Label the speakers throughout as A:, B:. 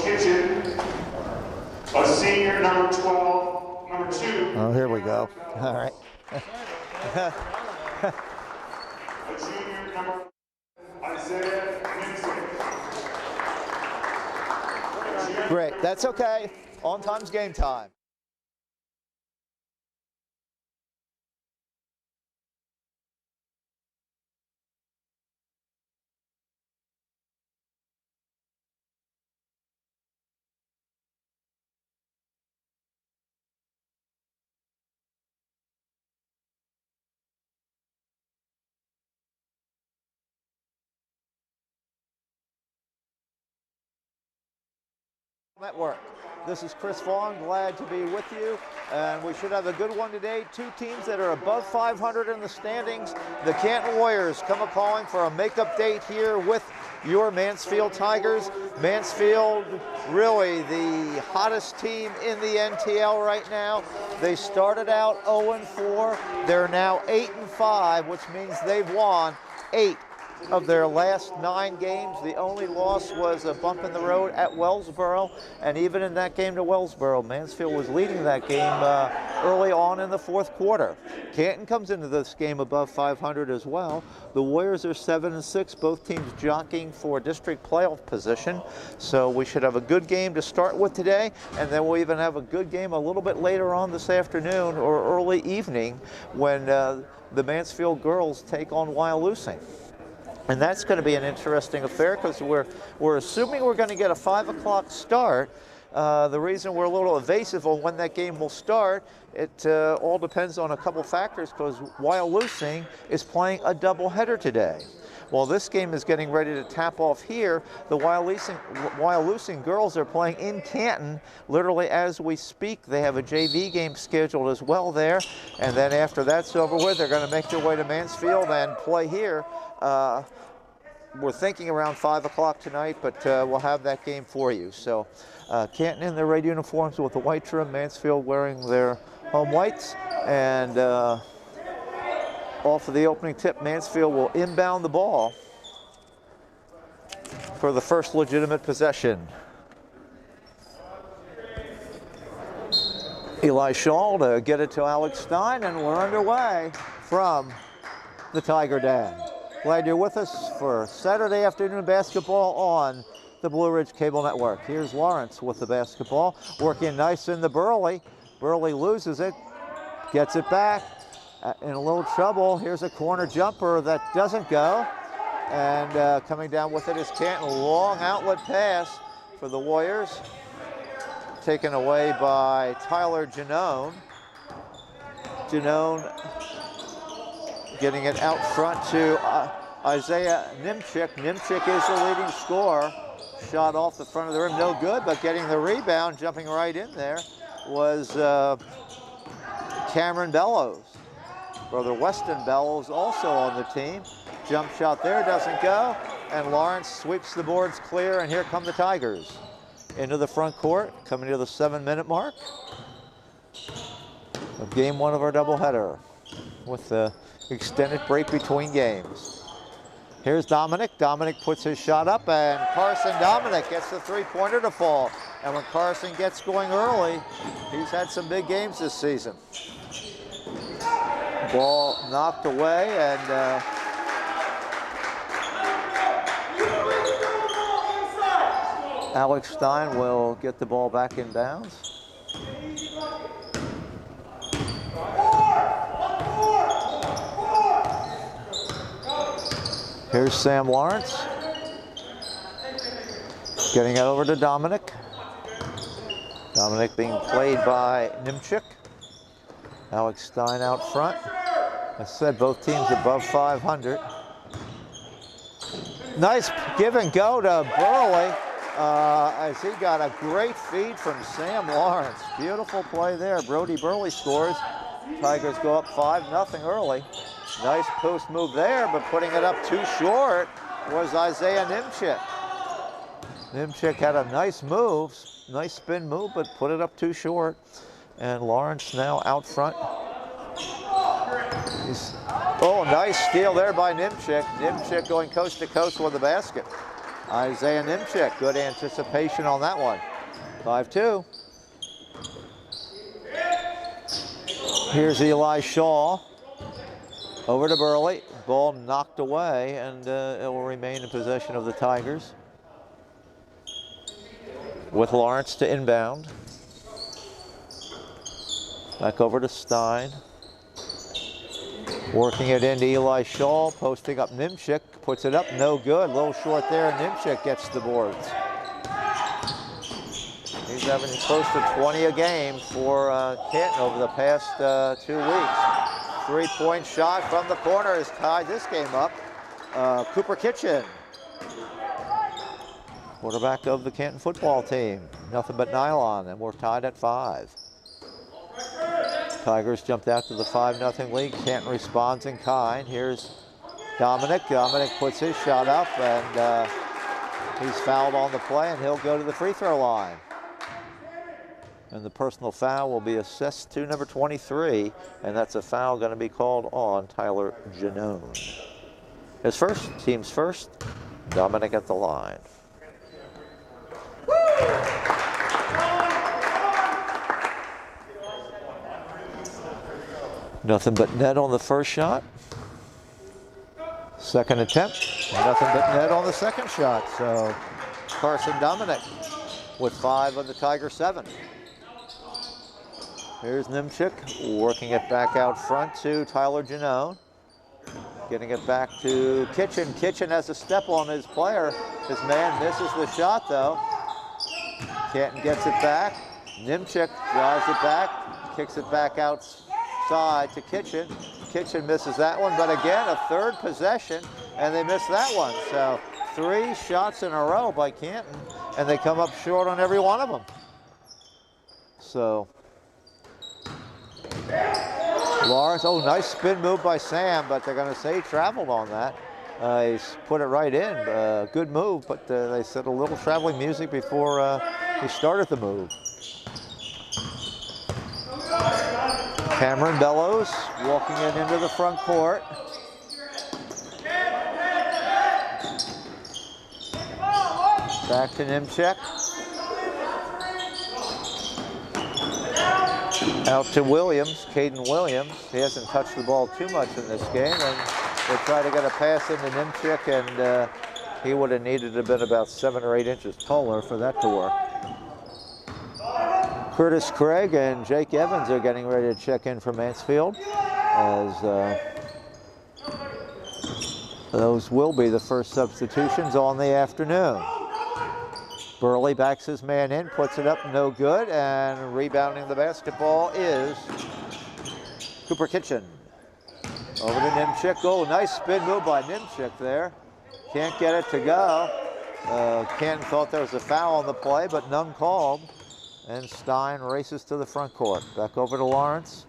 A: Kitchen, a senior, number 12, number 2.
B: Oh, here we go. All right.
A: A junior, number Isaiah Winston.
B: Great. That's okay. On time's game time. Network. This is Chris Vaughn, glad to be with you, and we should have a good one today. Two teams that are above 500 in the standings. The Canton Warriors come a-calling for a makeup date here with your Mansfield Tigers. Mansfield, really the hottest team in the NTL right now. They started out 0-4. They're now 8-5, which means they've won 8 of their last 9 games. The only loss was a bump in the road at Wellsboro, and even in that game to Wellsboro, Mansfield was leading that game early on in the 4th quarter. Canton comes into this game above 500 as well. The Warriors are 7-6, both teams jockeying for district playoff position, so we should have a good game to start with today, and then we'll even have a good game a little bit later on this afternoon or early evening when the Mansfield girls take on Wyalusing. And that's going to be an interesting affair because we're assuming we're going to get a 5 o'clock start. The reason we're a little evasive on when that game will start, it all depends on a couple factors because Wyalusing is playing a doubleheader today. While this game is getting ready to tap off here, the Wyalusing girls are playing in Canton literally as we speak. They have a JV game scheduled as well there, and then after that's over with, they're going to make their way to Mansfield and play here. We're thinking around 5 o'clock tonight, but we'll have that game for you. So Canton in their red uniforms with the white trim, Mansfield wearing their home whites, and off of the opening tip, Mansfield will inbound the ball for the first legitimate possession. Eli Shaw to get it to Alex Stein, and we're underway from the Tiger Den. Glad you're with us for Saturday afternoon basketball on the Blue Ridge Cable Network. Here's Lawrence with the basketball, working nice in the Burley. Burley loses it, gets it back, in a little trouble. Here's a corner jumper that doesn't go, and coming down with it is Canton. Long outlet pass for the Warriors, taken away by Tyler Janone. Janone getting it out front to Isaiah Nimchik. Nimchik is the leading scorer. Shot off the front of the rim, no good, but getting the rebound, jumping right in there, was Cameron Bellows. Brother Weston Bellows also on the team. Jump shot there, doesn't go, and Lawrence sweeps the boards clear, and here come the Tigers. Into the front court, coming to the 7-minute mark of game 1 of our doubleheader with the extended break between games. Here's Dominic. Dominic puts his shot up, and Carson Dominic gets the 3-pointer to fall. And when Carson gets going early, he's had some big games this season. Ball knocked away, and Alex Stein will get the ball back in bounds. Here's Sam Lawrence, getting it over to Dominic. Dominic being played by Nimchik. Alex Stein out front. I said both teams above 500. Nice give and go to Burley as he got a great feed from Sam Lawrence. Beautiful play there. Brody Burley scores. Tigers go up 5-0 early. Nice post move there, but putting it up too short was Isaiah Nimchik. Nimchik had a nice move, nice spin move, but put it up too short. And Lawrence now out front. Oh, nice steal there by Nimchik. Nimchik going coast to coast with the basket. Isaiah Nimchik, good anticipation on that one. 5-2. Here's Eli Shaw. Over to Burley. Ball knocked away, and it will remain in possession of the Tigers. With Lawrence to inbound. Back over to Stein. Working it into Eli Shaw, posting up Nimchik, puts it up, no good. A little short there, and Nimchik gets the boards. He's having close to 20 a game for Canton over the past 2 weeks. Three-point shot from the corner has tied this game up. Cooper Kitchen, quarterback of the Canton football team. Nothing but nylon, and we're tied at 5. Tigers jumped out to the 5-0 lead. Canton responds in kind. Here's Dominic. Dominic puts his shot up, and he's fouled on the play, and he'll go to the free throw line. And the personal foul will be assessed to number 23, and that's a foul going to be called on Tyler Janone. His first, team's first, Dominic at the line. Nothing but net on the first shot. Second attempt, nothing but net on the second shot. So Carson Dominic with 5 of the Tiger 7. Here's Nimchik working it back out front to Tyler Janone. Getting it back to Kitchen. Kitchen has a step on his player. His man misses the shot though. Canton gets it back. Nimchik drives it back, kicks it back outside to Kitchen. Kitchen misses that one, but again, a third possession, and they miss that one. So 3 shots in a row by Canton, and they come up short on every one of them. So Lawrence, oh, nice spin move by Sam, but they're going to say he traveled on that. He's put it right in. Good move, but they said a little traveling music before he started the move. Cameron Bellows walking it into the front court. Back to Nimchik. Out to Williams, Caden Williams. He hasn't touched the ball too much in this game, and they try to get a pass into Nimchik, and he would have needed to have been about 7 or 8 inches taller for that to work. Curtis Craig and Jake Evans are getting ready to check in for Mansfield, as those will be the first substitutions on the afternoon. Burley backs his man in, puts it up, no good, and rebounding the basketball is Cooper Kitchen. Over to Nimchik. Oh, nice spin move by Nimchik there. Can't get it to go. Canton thought there was a foul on the play, but none called. And Stein races to the front court. Back over to Lawrence.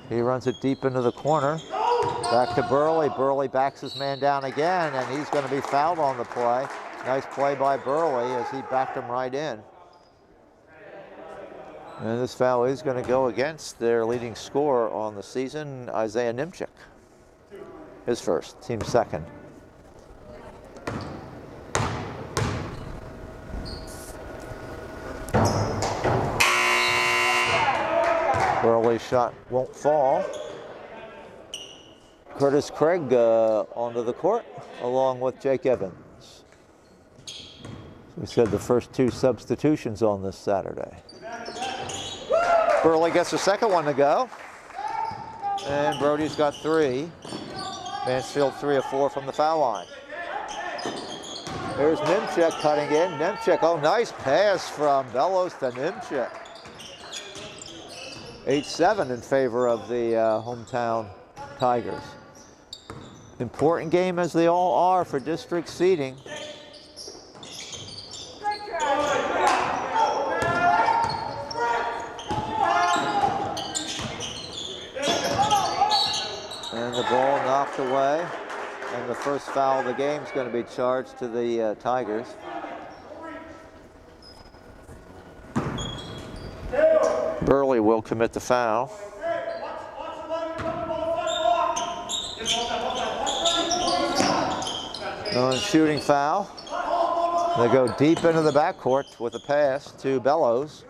B: He runs it deep into the corner. Back to Burley. Burley backs his man down again, and he's going to be fouled on the play. Nice play by Burley as he backed him right in. And this foul is going to go against their leading scorer on the season, Isaiah Nimchik. His first, team second. Burley's shot won't fall. Curtis Craig onto the court along with Jake Evans. We said the first 2 substitutions on this Saturday. Burley gets the second one to go. And Brody's got 3. Mansfield 3 of 4 from the foul line. Here's Nimchik cutting in. Nimchik, oh, nice pass from Bellows to Nimchik. 8-7 in favor of the hometown Tigers. Important game as they all are for district seeding. And the ball knocked away, and the first foul of the game is going to be charged to the Tigers. Burley will commit the foul. No shooting foul. They go deep into the backcourt with a pass to Bellows.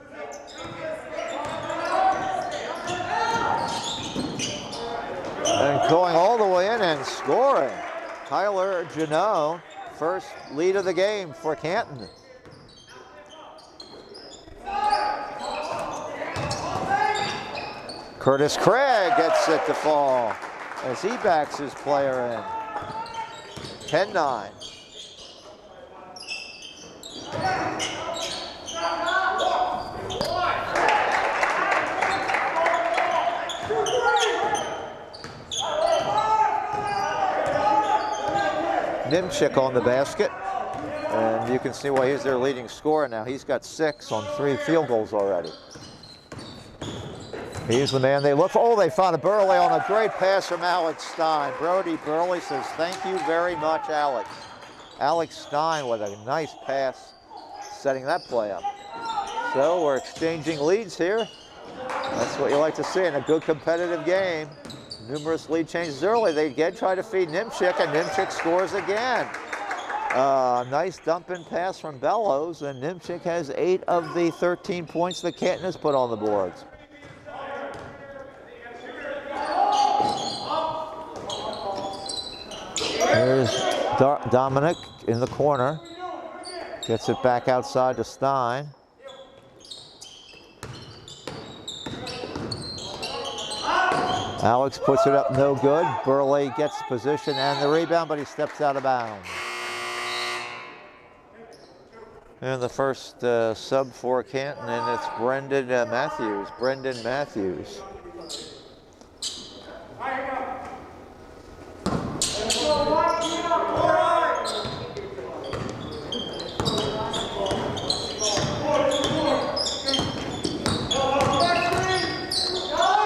B: And going all the way in and scoring. Tyler Janot, first lead of the game for Canton. Curtis Craig gets it to fall as he backs his player in. 10-9. Nimchik on the basket, and you can see why he's their leading scorer now. He's got 6 on 3 field goals already. He's the man they look for. Oh, they found a Burley on a great pass from Alex Stein. Brody Burley says, thank you very much, Alex. Alex Stein with a nice pass, setting that play up. So we're exchanging leads here. That's what you like to see in a good competitive game. Numerous lead changes early. They again try to feed Nimchik, and Nimchik scores again. Nice dump-in pass from Bellows, and Nimchik has 8 of the 13 points that Canton has put on the boards. Here's Dominic in the corner. Gets it back outside to Stein. Alex puts it up, no good. Burley gets the position and the rebound, but he steps out of bounds. And the first sub for Canton, and it's Brendan Matthews. Brendan Matthews.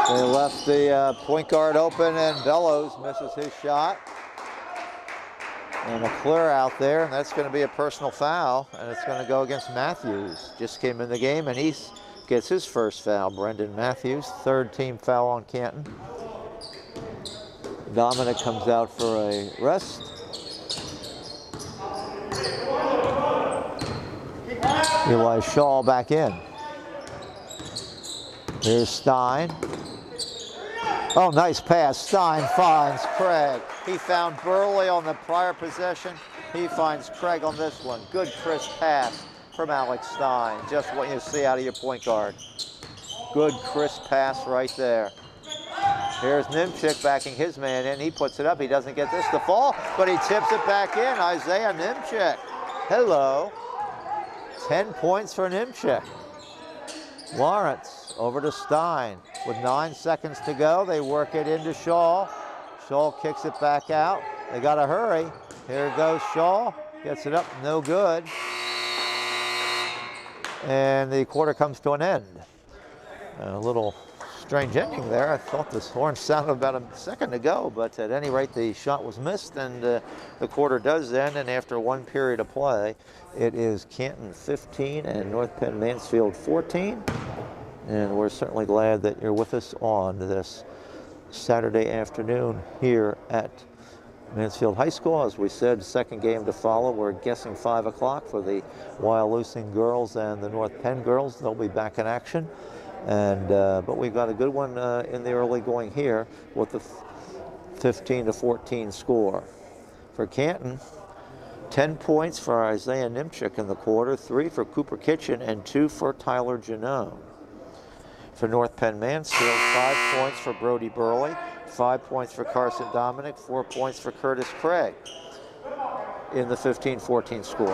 B: They left the point guard open, and Bellows misses his shot. And a clear out there, and that's going to be a personal foul, and it's going to go against Matthews. Just came in the game, and he gets his first foul. Brendan Matthews, 3rd team foul on Canton. Dominic comes out for a rest. Eli Shaw back in. Here's Stein. Oh, nice pass. Stein finds Craig. He found Burley on the prior possession. He finds Craig on this one. Good crisp pass from Alex Stein. Just what you see out of your point guard. Good crisp pass right there. Here's Nimchik backing his man in. He puts it up. He doesn't get this to fall, but he tips it back in. Isaiah Nimchik. Hello. 10 points for Nimchik. Lawrence over to Stein. With 9 seconds to go, they work it into Shaw. Shaw kicks it back out. They got to hurry. Here goes Shaw. Gets it up, no good. And the quarter comes to an end. A little strange ending there. I thought this horn sounded about a second ago, but at any rate, the shot was missed, and the quarter does end, and after 1 period of play, it is Canton 15 and North Penn Mansfield 14. And we're certainly glad that you're with us on this Saturday afternoon here at Mansfield High School. As we said, second game to follow. We're guessing 5 o'clock for the Wyalusing girls and the North Penn girls. They'll be back in action. And but we've got a good one in the early going here with the 15-14 score. For Canton, 10 points for Isaiah Nimchik in the quarter, 3 for Cooper Kitchen, and 2 for Tyler Janot. For North Penn Mansfield, 5 points for Brody Burley, 5 points for Carson Dominic, 4 points for Curtis Craig in the 15-14 score.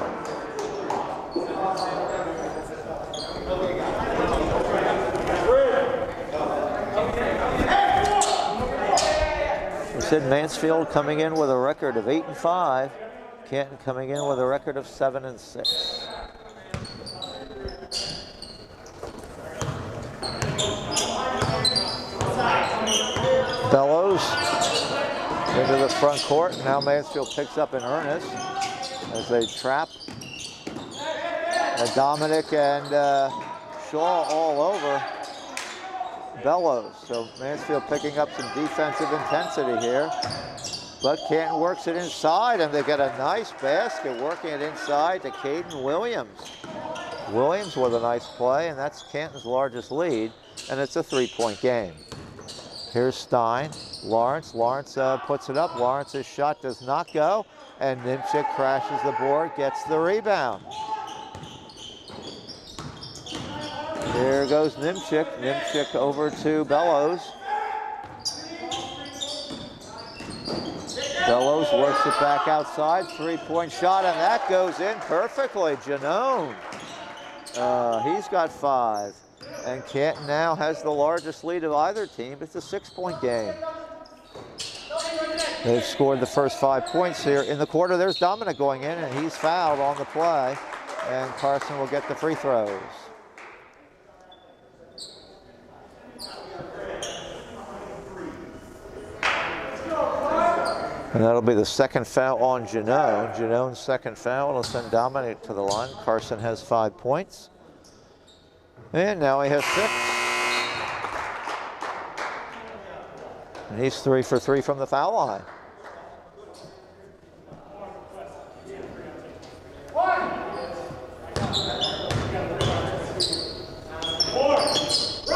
B: We said Mansfield coming in with a record of 8-5, Canton coming in with a record of 7-6. Bellows into the front court. Now Mansfield picks up in earnest as they trap. Dominic and Shaw all over Bellows. So Mansfield picking up some defensive intensity here. but Canton works it inside, and they get a nice basket working it inside to Caden Williams. Williams with a nice play, and that's Canton's largest lead, and it's a 3-point game. Here's Stein. Lawrence puts it up. Lawrence's shot does not go, and Nimchik crashes the board, gets the rebound. Here goes Nimchik. Nimchik over to Bellows. Bellows works it back outside. 3-point shot, and that goes in perfectly. Janone. He's got 5. And Canton now has the largest lead of either team. It's a 6-point game. They've scored the first 5 points here. In the quarter, there's Dominic going in, and he's fouled on the play. And Carson will get the free throws. And that'll be the second foul on Janone. Janone's second foul will send Dominic to the line. Carson has 5 points. And now he has 6. And he's 3 for 3 from the foul line.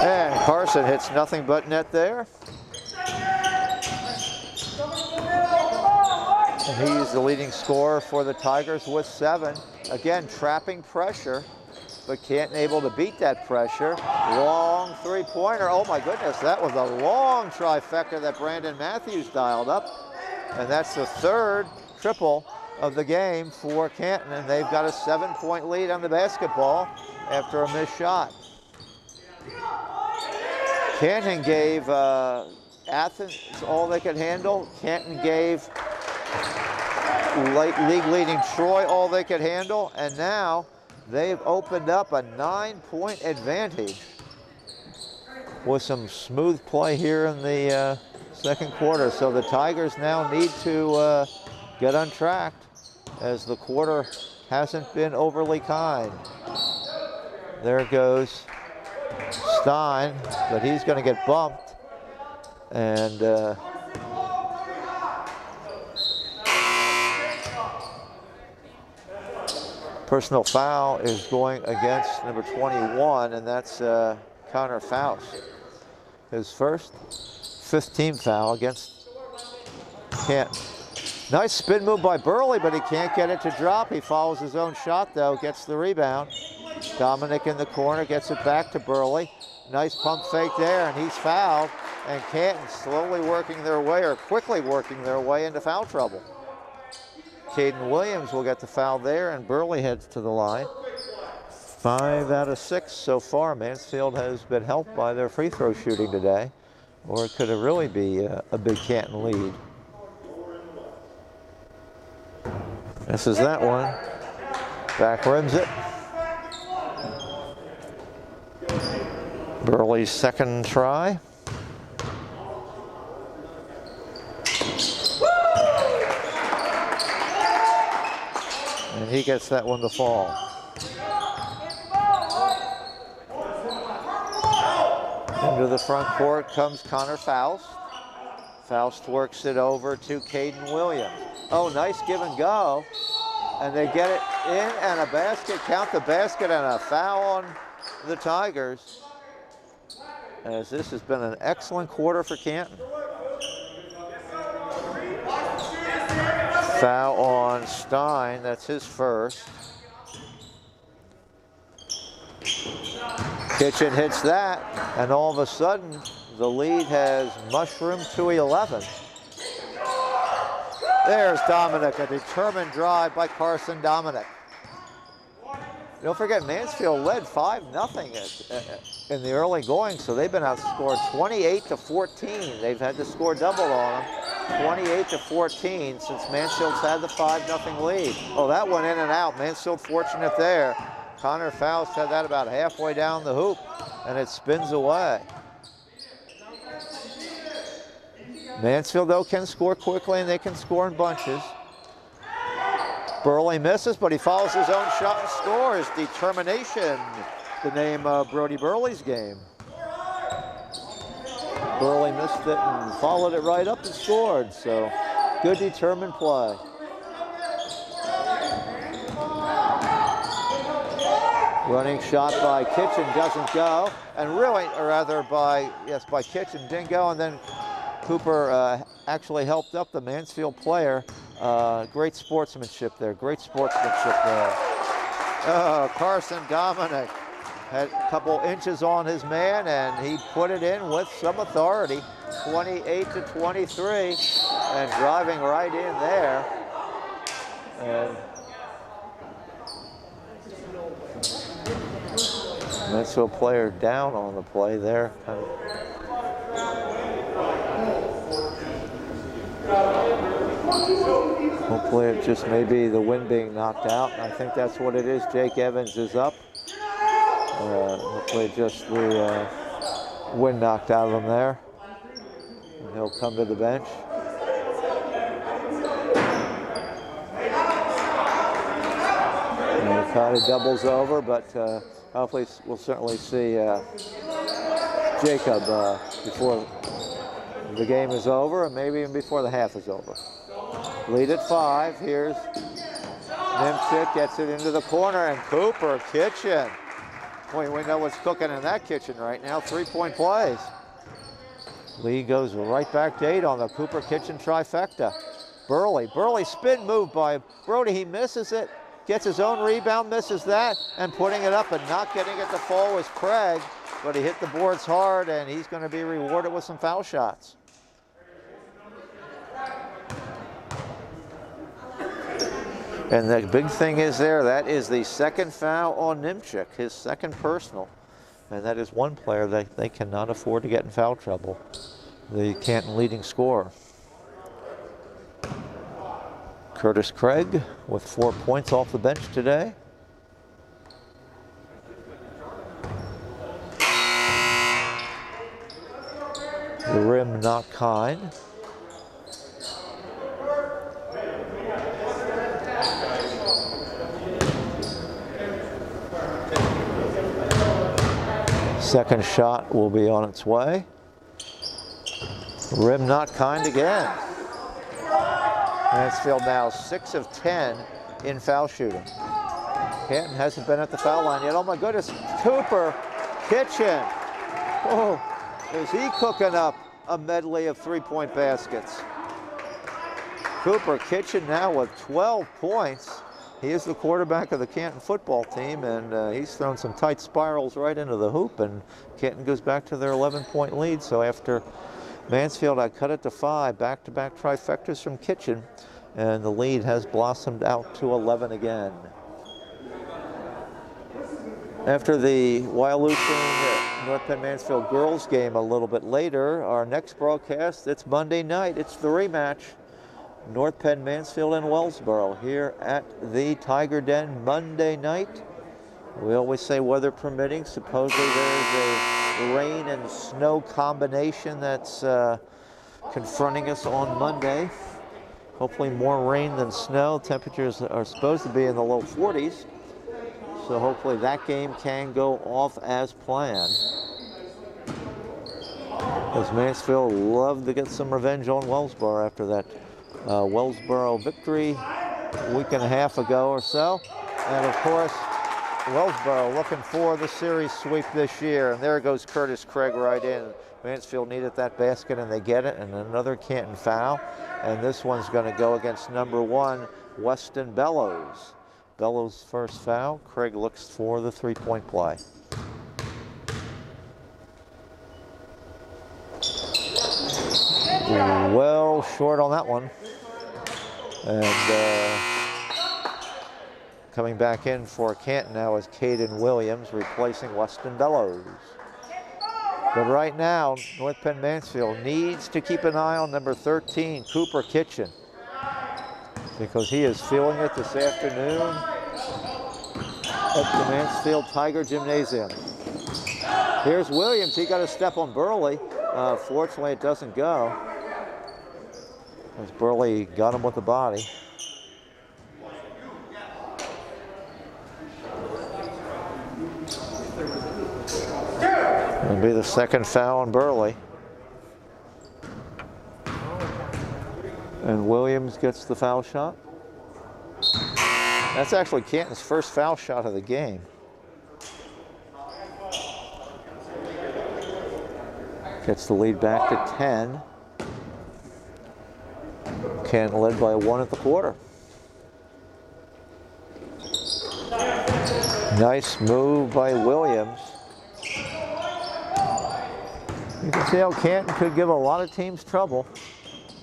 B: And Carson hits nothing but net there. And he's the leading scorer for the Tigers with 7. Again, trapping pressure, but Canton able to beat that pressure. Long 3-pointer. Oh my goodness, that was a long trifecta that Brandon Matthews dialed up. And that's the 3rd triple of the game for Canton, and they've got a 7-point lead on the basketball after a missed shot. Canton gave Athens all they could handle. Canton gave league leading Troy all they could handle, and now they've opened up a 9-point advantage with some smooth play here in the second quarter. So the Tigers now need to get untracked, as the quarter hasn't been overly kind. There goes Stein, but he's going to get bumped, and personal foul is going against number 21, and that's Connor Faust. His first 5th-team foul against Canton. Nice spin move by Burley, but he can't get it to drop. He follows his own shot, though, gets the rebound. Dominic in the corner gets it back to Burley. Nice pump fake there, and he's fouled. And Canton slowly working their way, or quickly working their way, into foul trouble. Caden Williams will get the foul there, and Burley heads to the line. 5 out of 6 so far. Mansfield has been helped by their free throw shooting today, or it could have really be a big Canton lead. This is that one. Back rims it. Burley's second try. And he gets that one to fall. Into the front court comes Connor Faust. Faust works it over to Caden Williams. Oh, nice give and go. And they get it in, and a basket. Count the basket, and a foul on the Tigers, as this has been an excellent quarter for Canton. Foul on Stein, that's his first. Kitchen hits that, and all of a sudden, the lead has mushroomed to 11. There's Dominic, a determined drive by Carson Dominic. Don't forget, Mansfield led 5-0 in the early going, so they've been outscored 28-14. They've had to score double on them, 28-14, since Mansfield's had the 5-0 lead. Oh, that went in and out. Mansfield fortunate there. Connor Faust had that about halfway down the hoop, and it spins away. Mansfield, though, can score quickly, and they can score in bunches. Burley misses, but he follows his own shot and scores. Determination, the name of Brody Burley's game. Burley missed it and followed it right up and scored. So good determined play. Running shot by Kitchen doesn't go, and really, or rather by Kitchen didn't go, and then Cooper actually helped up the Mansfield player. Great sportsmanship there, great sportsmanship there. Oh, Carson Dominic had a couple inches on his man, and he put it in with some authority, 28-23, and driving right in there. And Mansfield player down on the play there. Hopefully it just may be the wind being knocked out. I think that's what it is. Jake Evans is up. Hopefully just the wind knocked out of him there. And he'll come to the bench. And he kind of doubles over, but hopefully we'll certainly see Jacob before the game is over, and maybe even before the half is over. Lead at 5. Here's Nimchik, gets it into the corner, and Cooper Kitchen. Boy, we know what's cooking in that kitchen right now. 3-point plays. Lee goes right back to 8 on the Cooper Kitchen trifecta. Burley spin move by Brody. He misses it, gets his own rebound, misses that, and putting it up and not getting it to fall was Craig, but he hit the boards hard, and he's going to be rewarded with some foul shots. And the big thing is there, that is the second foul on Nimchik, his second personal. And that is one player that they cannot afford to get in foul trouble, the Canton leading scorer. Curtis Craig with 4 points off the bench today. The rim not kind. Second shot will be on its way. Rim not kind again. Mansfield now 6 of 10 in foul shooting. Canton hasn't been at the foul line yet. Oh my goodness, Cooper Kitchen. Oh, is he cooking up a medley of 3-point baskets? Cooper Kitchen now with 12 points. He is the quarterback of the Canton football team, and he's thrown some tight spirals right into the hoop, and Canton goes back to their 11-point lead. So after Mansfield, I cut it to 5, back-to-back trifectas from Kitchen, and the lead has blossomed out to 11 again. After the Wyalusing North Penn Mansfield girls game a little bit later, our next broadcast, it's Monday night. It's the rematch. North Penn Mansfield and Wellsboro here at the Tiger Den Monday night. We always say weather permitting. Supposedly there's a rain and snow combination that's confronting us on Monday. Hopefully more rain than snow. Temperatures are supposed to be in the low 40s. So hopefully that game can go off as planned. As Mansfield love to get some revenge on Wellsboro after that Wellsboro victory a week and a half ago or so. And of course, Wellsboro looking for the series sweep this year. And there goes Curtis Craig right in. Mansfield needed that basket and they get it, and another Canton foul. And this one's going to go against number 1, Weston Bellows. Bellows' first foul. Craig looks for the 3-point play. Well short on that one. And coming back in for Canton now is Caden Williams, replacing Weston Bellows. But right now, North Penn Mansfield needs to keep an eye on number 13, Cooper Kitchen, because he is feeling it this afternoon at the Mansfield Tiger Gymnasium. Here's Williams. He got a step on Burley. Fortunately, it doesn't go, as Burley got him with the body. It'll be the second foul on Burley. And Williams gets the foul shot. That's actually Canton's first foul shot of the game. Gets the lead back to 10. Canton led by 1 at the quarter. Nice move by Williams. You can see how Canton could give a lot of teams trouble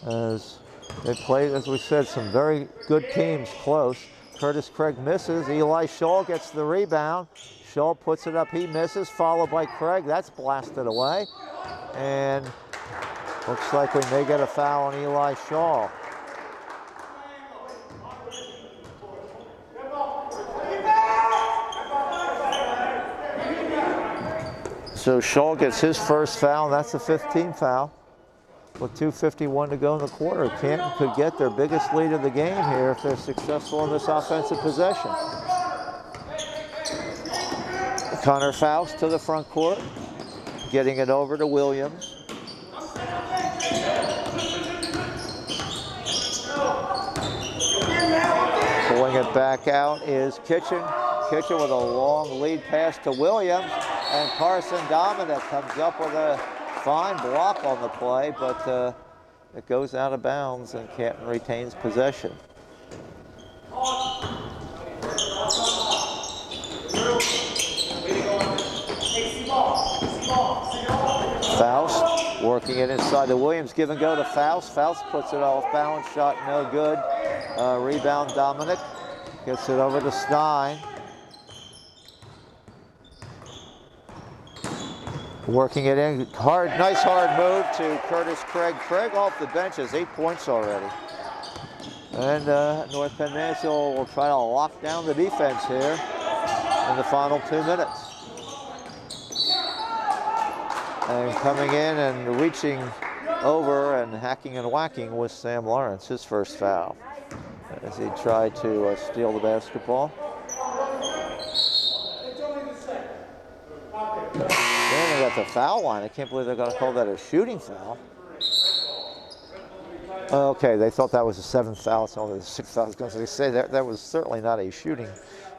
B: as they played, as we said, some very good teams close. Curtis Craig misses. Eli Shaw gets the rebound. Shaw puts it up. He misses, followed by Craig. That's blasted away. And looks like we may get a foul on Eli Shaw. So Shaw gets his first foul, and that's the 5th team foul. With 2:51 to go in the quarter, Canton could get their biggest lead of the game here if they're successful in this offensive possession. Connor Faust to the front court, getting it over to Williams. Pulling it back out is Kitchen. Kitchen with a long lead pass to Williams, and Carson Dominic comes up with a fine block on the play, but it goes out of bounds and Canton retains possession. Faust working it inside to Williams, give and go to Faust. Faust puts it off balance, shot no good. Rebound Dominic, gets it over to Stein. Working it in, nice hard move to Curtis Craig. Craig off the bench has 8 points already. And North Penn Mansfield will try to lock down the defense here in the final 2 minutes. And coming in and reaching over and hacking and whacking was Sam Lawrence, his first foul, as he tried to steal the basketball. Standing at the foul line, I can't believe they're going to call that a shooting foul. Okay, they thought that was a 7th foul. It's only the 6th foul. I was going to say that was certainly not a shooting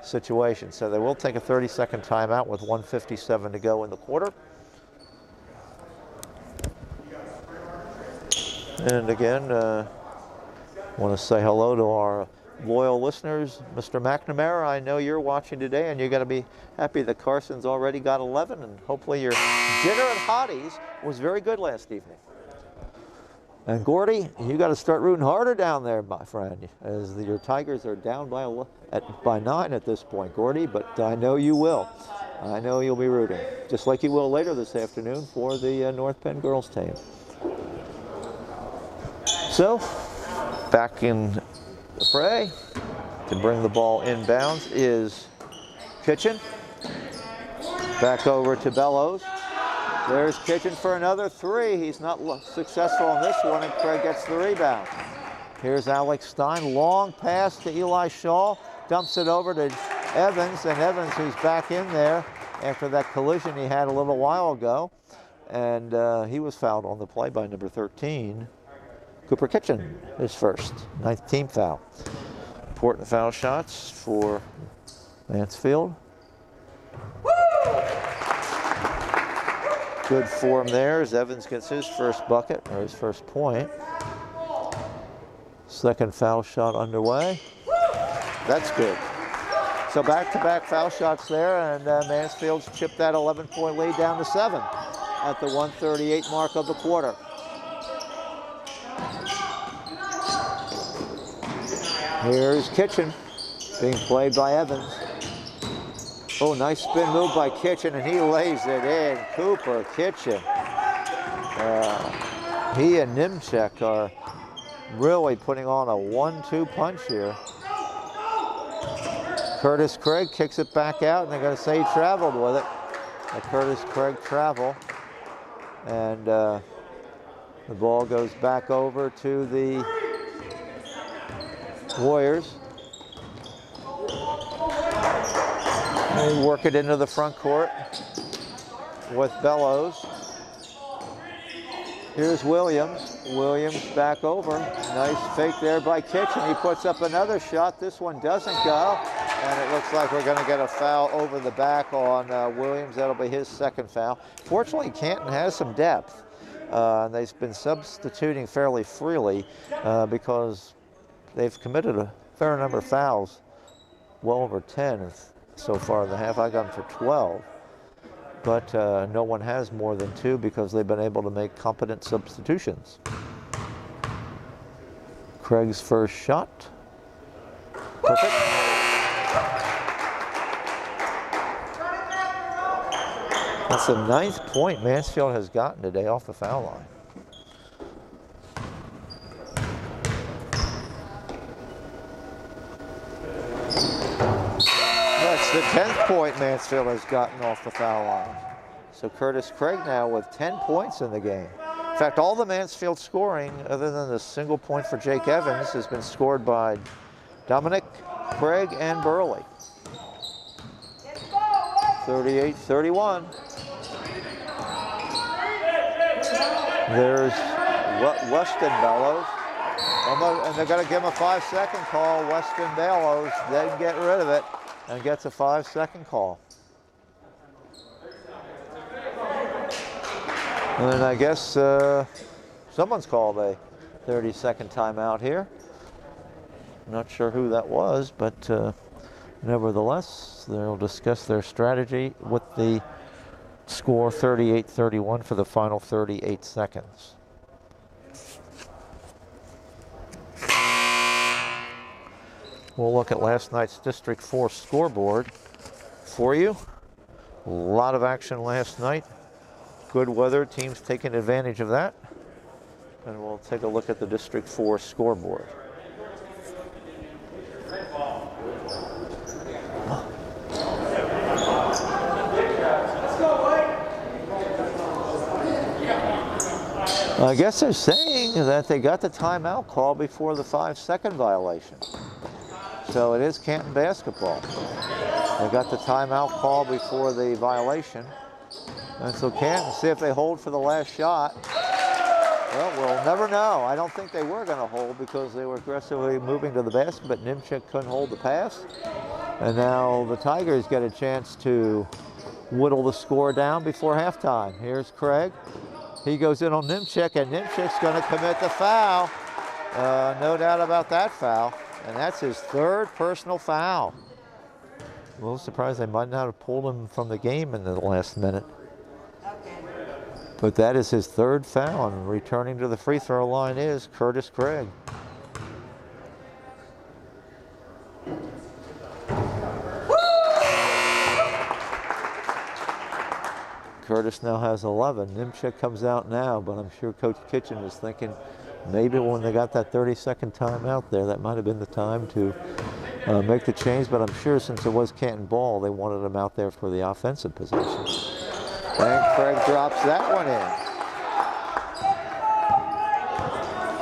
B: situation. So they will take a 30-second timeout with 1:57 to go in the quarter. And again, want to say hello to our loyal listeners. Mr. McNamara, I know you're watching today, and you're going to be happy that Carson's already got 11, and hopefully your dinner at Hottie's was very good last evening. And Gordy, you got to start rooting harder down there, my friend, as your Tigers are down by 9 at this point, Gordy, but I know you will. I know you'll be rooting, just like you will later this afternoon for the North Penn girls team. So, back in the fray to bring the ball inbounds is Kitchen. Back over to Bellows. There's Kitchen for another 3. He's not successful on this one, and Craig gets the rebound. Here's Alex Stein. Long pass to Eli Shaw. Dumps it over to Evans, and Evans, who's back in there after that collision he had a little while ago. And he was fouled on the play by number 13. Cooper Kitchen, his first, 9th team foul. Important foul shots for Mansfield. Good form there as Evans gets his first bucket, or his first point. Second foul shot underway. That's good. So back-to-back foul shots there, and Mansfield's chipped that 11-point lead down to 7 at the 1:38 mark of the quarter. Here's Kitchen, being played by Evans. Oh, nice spin move by Kitchen, and he lays it in. Cooper Kitchen. He and Nimchek are really putting on a 1-2 punch here. Curtis Craig kicks it back out, and they're going to say he traveled with it. A Curtis Craig travel. And the ball goes back over to the Warriors. They work it into the front court with Bellows. Here's Williams. Williams back over. Nice fake there by Kitchen. He puts up another shot. This one doesn't go. And it looks like we're going to get a foul over the back on Williams. That'll be his second foul. Fortunately, Canton has some depth. They've been substituting fairly freely because they've committed a fair number of fouls. Well over 10 so far in the half. I got them for 12. But no one has more than 2 because they've been able to make competent substitutions. Craig's first shot. Perfect. That's the 9th point Mansfield has gotten today off the foul line. That's the 10th point Mansfield has gotten off the foul line. So Curtis Craig now with 10 points in the game. In fact, all the Mansfield scoring, other than the single point for Jake Evans, has been scored by Dominic, Craig, and Burley. 38-31. There's Weston Bellows. And they're going to give him a 5-second call. Weston Bellows then get rid of it and gets a 5-second call. And then I guess someone's called a 30-second timeout here. Not sure who that was, but nevertheless, they'll discuss their strategy with the score 38-31 for the final 38 seconds. We'll look at last night's District 4 scoreboard for you. A lot of action last night. Good weather, teams taking advantage of that. And we'll take a look at the District 4 scoreboard. I guess they're saying that they got the timeout call before the 5-second violation. So it is Canton basketball. They got the timeout call before the violation. And so Canton, see if they hold for the last shot. Well, we'll never know. I don't think they were going to hold because they were aggressively moving to the basket, but Nimchik couldn't hold the pass. And now the Tigers get a chance to whittle the score down before halftime. Here's Craig. He goes in on Nimchik, and Nimchik's going to commit the foul. No doubt about that foul. And that's his 3rd personal foul. A little surprised they might not have pulled him from the game in the last minute. But that is his 3rd foul, and returning to the free throw line is Curtis Craig. Curtis now has 11. Nimchik comes out now, but I'm sure Coach Kitchen is thinking maybe when they got that 30-second timeout there, that might have been the time to make the change, but I'm sure since it was Canton ball, they wanted him out there for the offensive possession. And Craig drops that one in.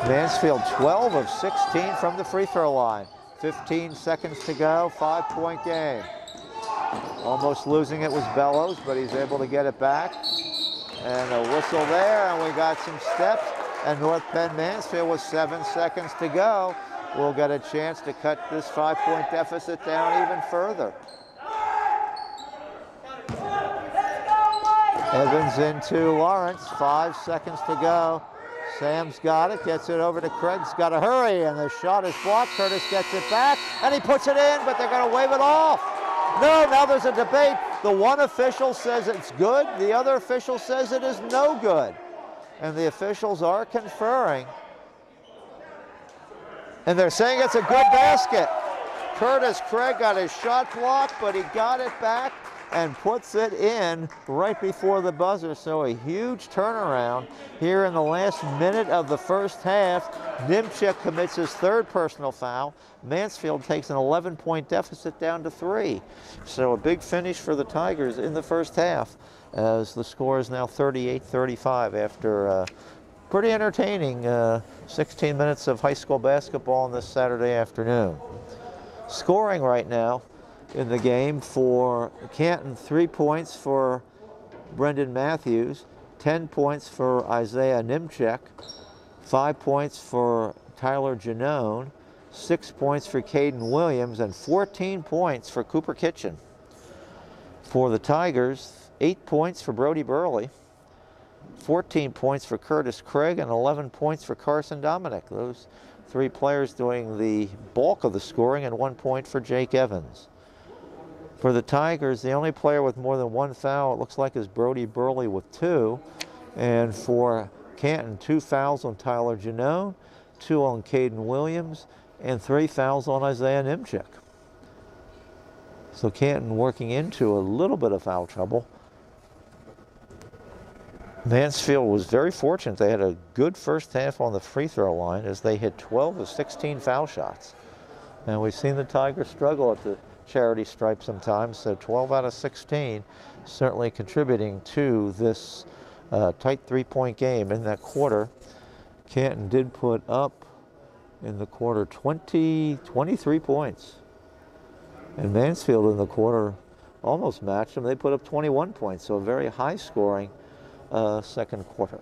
B: Mansfield 12 of 16 from the free throw line. 15 seconds to go, 5-point game. Almost losing it was Bellows, but he's able to get it back. And a whistle there, and we got some steps. And North Penn Mansfield with 7 seconds to go will get a chance to cut this 5-point deficit down even further. Evans into Lawrence, 5 seconds to go. Sam's got it, gets it over to Craig's got to hurry, and the shot is blocked. Curtis gets it back, and he puts it in, but they're going to wave it off. No, now there's a debate. The one official says it's good, the other official says it is no good. And the officials are conferring. And they're saying it's a good basket. Curtis Craig got his shot blocked, but he got it back and puts it in right before the buzzer. So a huge turnaround here in the last minute of the first half. Nimchik commits his 3rd personal foul. Mansfield takes an 11-point deficit down to 3. So a big finish for the Tigers in the first half, as the score is now 38-35 after pretty entertaining 16 minutes of high school basketball on this Saturday afternoon. Scoring right now in the game for Canton, 3 points for Brendan Matthews, 10 points for Isaiah Nimchek, 5 points for Tyler Janone, 6 points for Caden Williams, and 14 points for Cooper Kitchen. For the Tigers, 8 points for Brody Burley, 14 points for Curtis Craig, and 11 points for Carson Dominic. Those 3 players doing the bulk of the scoring, and 1 point for Jake Evans. For the Tigers, the only player with more than 1 foul, it looks like, is Brody Burley with 2. And for Canton, 2 fouls on Tyler Janone, 2 on Caden Williams, and 3 fouls on Isaiah Nimchek. So Canton working into a little bit of foul trouble. Mansfield was very fortunate. They had a good first half on the free throw line as they hit 12 of 16 foul shots. And we've seen the Tigers struggle at the charity stripe sometimes, so 12 out of 16 certainly contributing to this tight 3-point game. In that quarter, Canton did put up in the quarter 23 points. And Mansfield in the quarter almost matched them. They put up 21 points, so a very high scoring second quarter.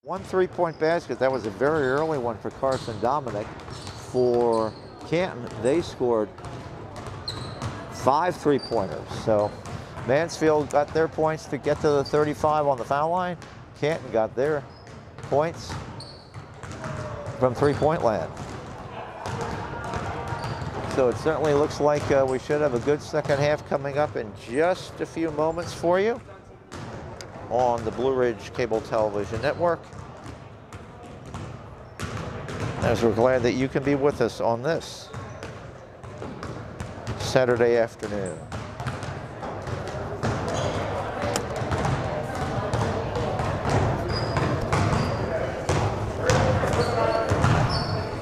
B: One 3-point basket. That was a very early one for Carson Dominic. For Canton, they scored 5 3-pointers. So Mansfield got their points to get to the 35 on the foul line. Canton got their points from 3-point land. So it certainly looks like we should have a good second half coming up in just a few moments for you on the Blue Ridge Cable Television Network. As we're glad that you can be with us on this Saturday afternoon.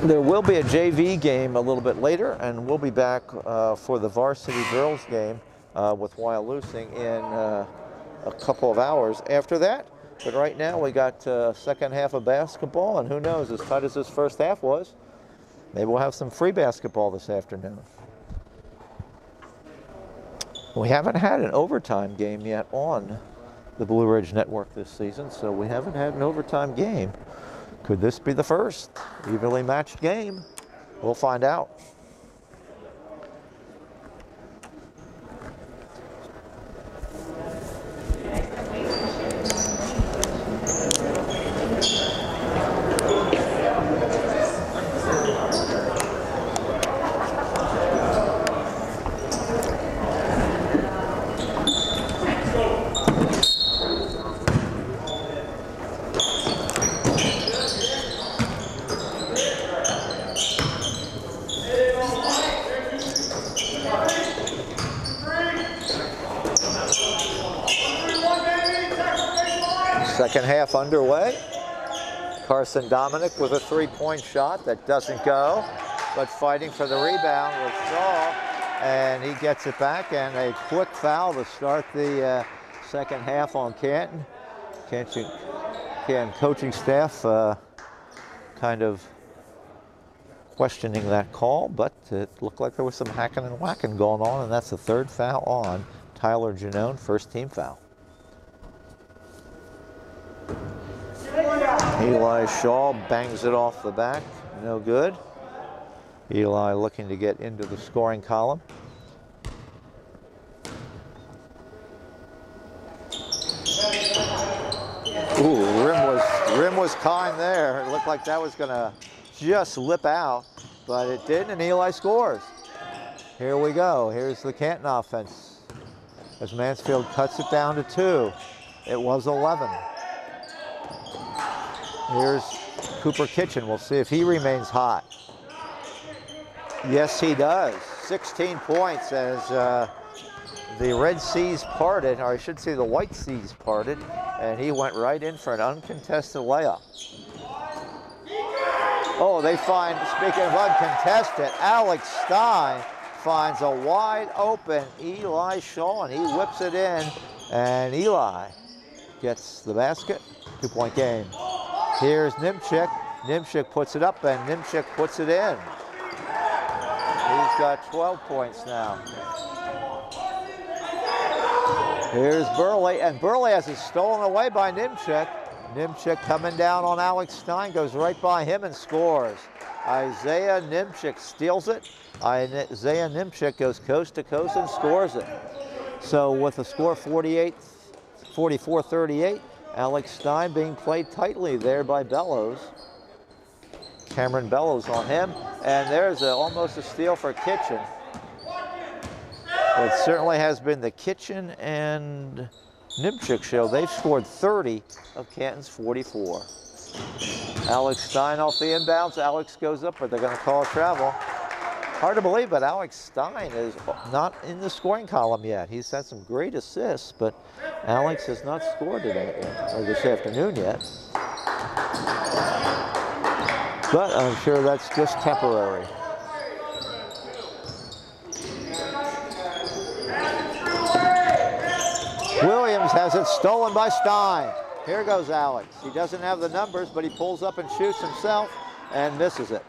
B: There will be a JV game a little bit later, and we'll be back for the varsity girls game with Wyalusing in a couple of hours after that. But right now we got second half of basketball, and who knows, as tight as this first half was, maybe we'll have some free basketball this afternoon. We haven't had an overtime game yet on the Blue Ridge Network this season, so we haven't had an overtime game. Could this be the first evenly matched game? We'll find out. Second half underway. Carson Dominic with a 3-point shot that doesn't go, but fighting for the rebound with Shaw, and he gets it back, and a quick foul to start the second half on Canton. Canton coaching staff kind of questioning that call, but it looked like there was some hacking and whacking going on, and that's the third foul on Tyler Janone, first team foul. Eli Shaw bangs it off the back, no good. Eli looking to get into the scoring column. Ooh, rim was kind there. It looked like that was gonna just slip out, but it didn't, and Eli scores. Here we go, here's the Canton offense as Mansfield cuts it down to 2. It was 11. Here's Cooper Kitchen. We'll see if he remains hot. Yes, he does. 16 points as the Red Seas parted, or I should say the White Seas parted, and he went right in for an uncontested layup. Oh, they find, speaking of uncontested, Alex Stein finds a wide open Eli Shaw, and he whips it in, and Eli gets the basket. 2-point game. Here's Nimchik. Nimchik puts it up, and Nimchik puts it in. He's got 12 points now. Here's Burley, and Burley has it stolen away by Nimchik. Nimchik coming down on Alex Stein, goes right by him and scores. Isaiah Nimchik steals it. Isaiah Nimchik goes coast to coast and scores it. So with the score 44-38, Alex Stein being played tightly there by Bellows. Cameron Bellows on him, and there's almost a steal for Kitchen. It certainly has been the Kitchen and Nimchik show. They've scored 30 of Canton's 44. Alex Stein off the inbounds. Alex goes up, but they're going to call a travel. Hard to believe, but Alex Stein is not in the scoring column yet. He's had some great assists, but Alex has not scored today or this afternoon yet. But I'm sure that's just temporary. Williams has it stolen by Stein. Here goes Alex. He doesn't have the numbers, but he pulls up and shoots himself and misses it.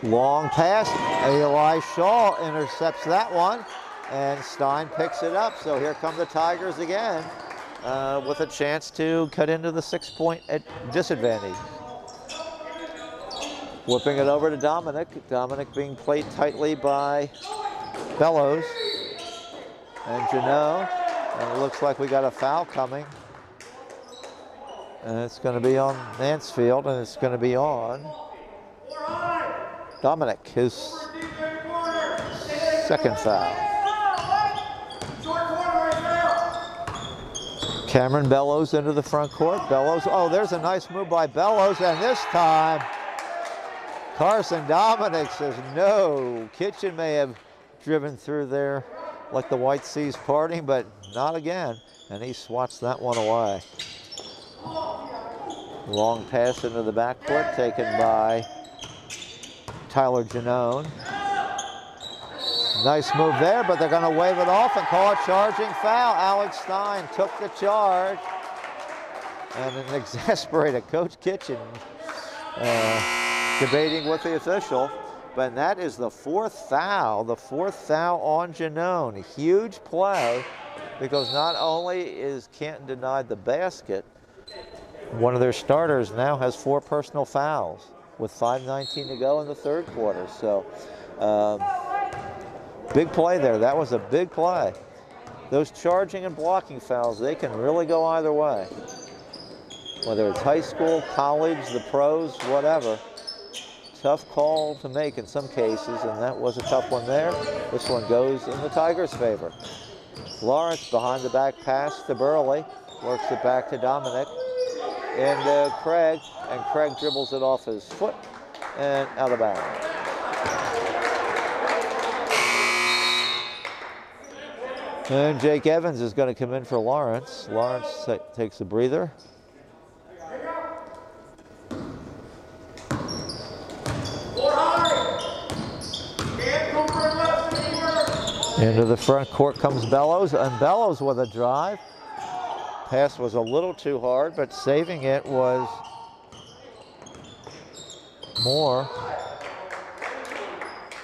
B: Long pass. Eli Shaw intercepts that one, and Stein picks it up. So here come the Tigers again. with a chance to cut into the 6-point disadvantage. Whipping it over to Dominic. Dominic being played tightly by Bellows and Janot. And it looks like we got a foul coming. And it's going to be on Mansfield, and it's going to be on Dominic, his second foul. Cameron Bellows into the front court. Bellows, oh, there's a nice move by Bellows, and this time Carson Dominic says no. Kitchen may have driven through there like the White Seas parting, but not again. And he swats that one away. Long pass into the backcourt taken by Tyler Janone. Nice move there, but they're going to wave it off and call a charging foul. Alex Stein took the charge. And an exasperated Coach Kitchen debating with the official, but that is the fourth foul on Janone. A huge play, because not only is Canton denied the basket, one of their starters now has 4 personal fouls with 5:19 to go in the third quarter. So big play there. That was a big play. Those charging and blocking fouls, they can really go either way. Whether it's high school, college, the pros, whatever. Tough call to make in some cases, and that was a tough one there. This one goes in the Tigers' favor. Lawrence behind the back pass to Burley, works it back to Dominic, and Craig, and Craig dribbles it off his foot and out of bounds. And Jake Evans is going to come in for Lawrence. Lawrence takes a breather. Into the front court comes Bellows, and Bellows with a drive. Pass was a little too hard, but saving it was Moore.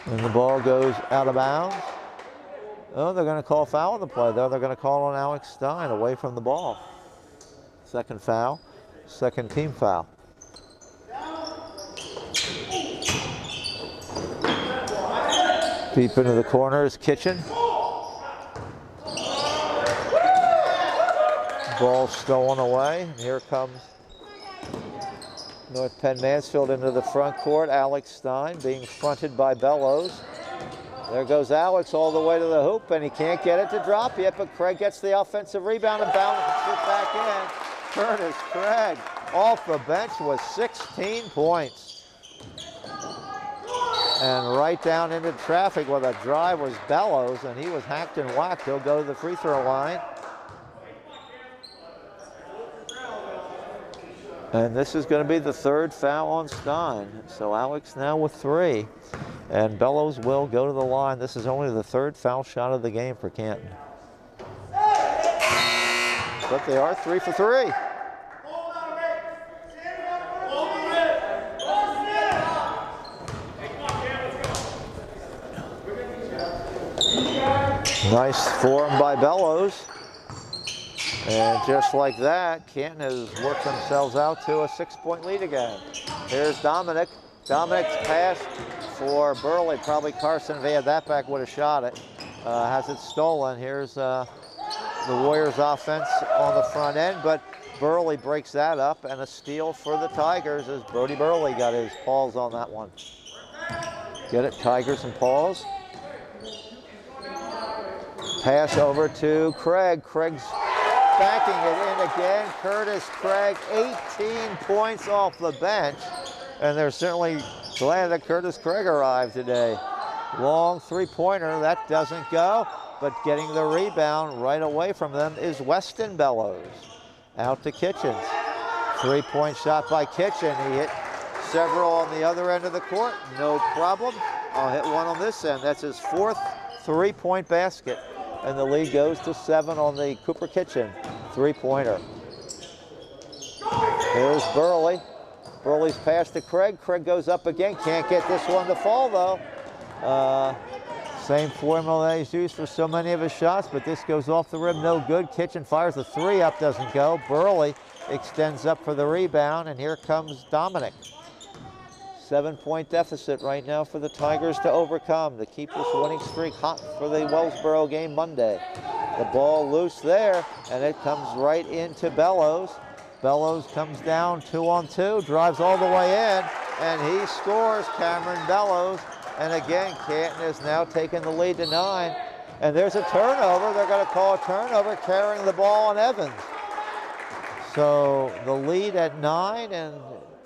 B: And the ball goes out of bounds. Oh, they're going to call foul on the play, though. They're going to call on Alex Stein away from the ball. Second foul, second team foul. Deep into the corner is Kitchen. Ball stolen away. And here comes North Penn Mansfield into the front court. Alex Stein being fronted by Bellows. There goes Alex all the way to the hoop, and he can't get it to drop yet, but Craig gets the offensive rebound and balances it back in. Curtis Craig off the bench with 16 points. And right down into traffic with a drive was Bellows, and he was hacked and whacked. He'll go to the free throw line. And this is going to be the third foul on Stein. So Alex now with 3. And Bellows will go to the line. This is only the third foul shot of the game for Canton. But they are 3 for 3. Nice form by Bellows. And just like that, Canton has worked themselves out to a 6-point lead again. Here's Dominic. Dominic's pass for Burley. Probably Carson, if he had that back, would have shot it. Has it stolen. Here's the Warriors offense on the front end, but Burley breaks that up, and a steal for the Tigers as Brody Burley got his paws on that one. Get it, Tigers and paws. Pass over to Craig. Craig's backing it in again. Curtis Craig, 18 points off the bench. And they're certainly glad that Curtis Craig arrived today. Long three-pointer, that doesn't go. But getting the rebound right away from them is Weston Bellows. Out to Kitchens. 3-point shot by Kitchen. He hit several on the other end of the court. No problem. I'll hit one on this end. That's his 4th 3-point basket. And the lead goes to 7 on the Cooper Kitchen 3-pointer. Here's Burley. Burley's pass to Craig. Craig goes up again. Can't get this one to fall, though. Same formula that he's used for so many of his shots, but this goes off the rim, no good. Kitchen fires the three up, doesn't go. Burley extends up for the rebound, and here comes Dominic. 7-point deficit right now for the Tigers to overcome, to keep this winning streak hot for the Wellsboro game Monday. The ball loose there, and it comes right into Bellows. Bellows comes down 2-on-2, drives all the way in, and he scores, Cameron Bellows. And again, Canton is now taking the lead to 9. And there's a turnover. They're going to call a turnover, carrying the ball on Evans. So the lead at 9, and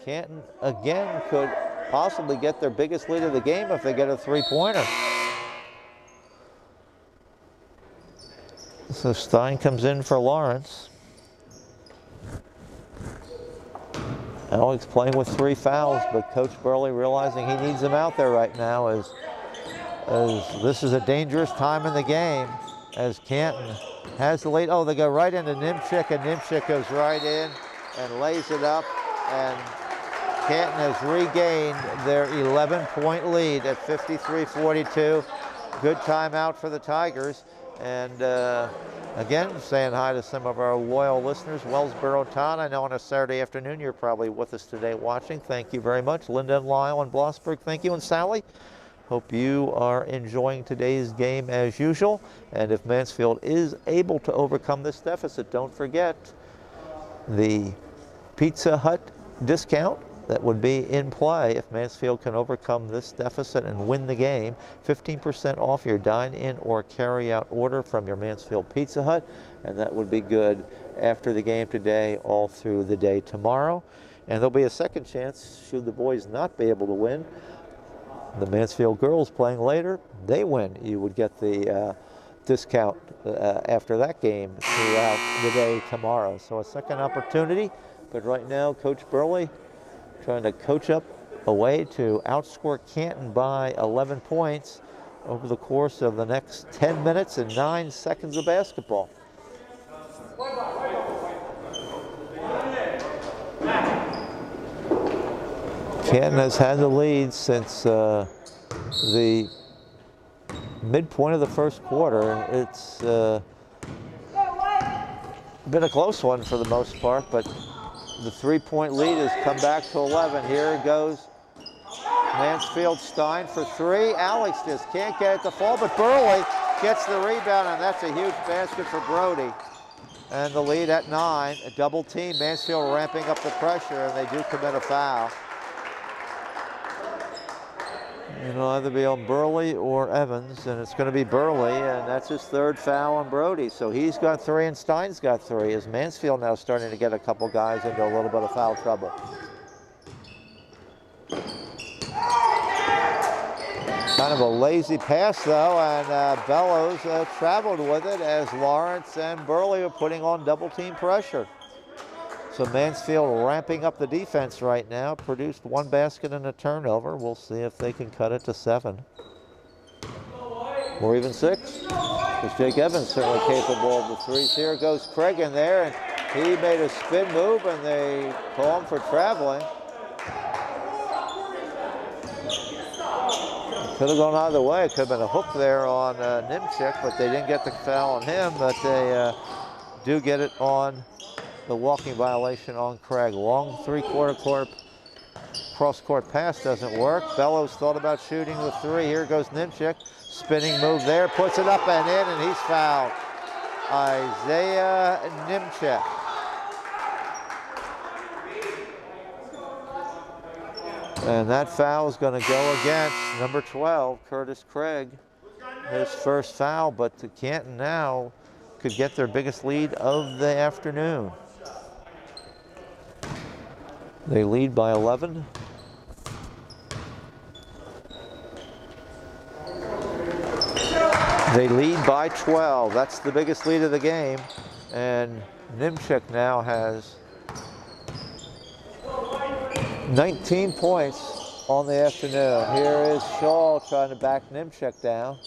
B: Canton again could possibly get their biggest lead of the game if they get a three-pointer. So Stein comes in for Lawrence. Alex playing with 3 fouls, but Coach Burley realizing he needs him out there right now as this is a dangerous time in the game as Canton has the lead. Oh, they go right into Nimchik, and Nimchik goes right in and lays it up, and Canton has regained their 11-point lead at 53-42. Good timeout for the Tigers. And again, saying hi to some of our loyal listeners. Wellsboro Town, I know on a Saturday afternoon you're probably with us today watching. Thank you very much. Linda and Lyle and Blossburg, thank you. And Sally, hope you are enjoying today's game as usual. And if Mansfield is able to overcome this deficit, don't forget the Pizza Hut discount that would be in play if Mansfield can overcome this deficit and win the game. 15% off your dine-in or carry-out order from your Mansfield Pizza Hut, and that would be good after the game today all through the day tomorrow. And there'll be a second chance should the boys not be able to win. The Mansfield girls playing later, they win. You would get the discount after that game throughout the day tomorrow. So a second opportunity, but right now Coach Burley trying to coach up a way to outscore Canton by 11 points over the course of the next 10 minutes and 9 seconds of basketball. Canton has had the lead since the midpoint of the first quarter. It's been a close one for the most part, but the 3-point lead has come back to 11. Here it goes. Mansfield Stein for 3. Alex just can't get it to fall, but Burley gets the rebound, and that's a huge basket for Brody. And the lead at 9. A double team. Mansfield ramping up the pressure, and they do commit a foul. It'll either be on Burley or Evans, and it's going to be Burley, and that's his 3rd foul on Brody. So he's got 3 and Stein's got 3. As Mansfield now starting to get a couple guys into a little bit of foul trouble. Kind of a lazy pass though, and Bellows traveled with it as Lawrence and Burley are putting on double team pressure. So Mansfield ramping up the defense right now, produced 1 basket and a turnover. We'll see if they can cut it to 7. Or even 6. Because Jake Evans certainly capable of the 3s. Here goes Craig in there, and he made a spin move, and they call him for traveling. Could have gone either way. It could have been a hook there on Nimchik, but they didn't get the foul on him, but they do get it on the walking violation on Craig. Long 3/4 court cross-court pass doesn't work. Bellows thought about shooting the 3. Here goes Nimchik. Spinning move there, puts it up and in, and he's fouled. Isaiah Nimchik. And that foul is going to go against number 12, Curtis Craig. His first foul, but to Canton now could get their biggest lead of the afternoon. They lead by 11. They lead by 12. That's the biggest lead of the game. And Nimchik now has 19 points on the afternoon. Here is Shaw trying to back Nimchik down.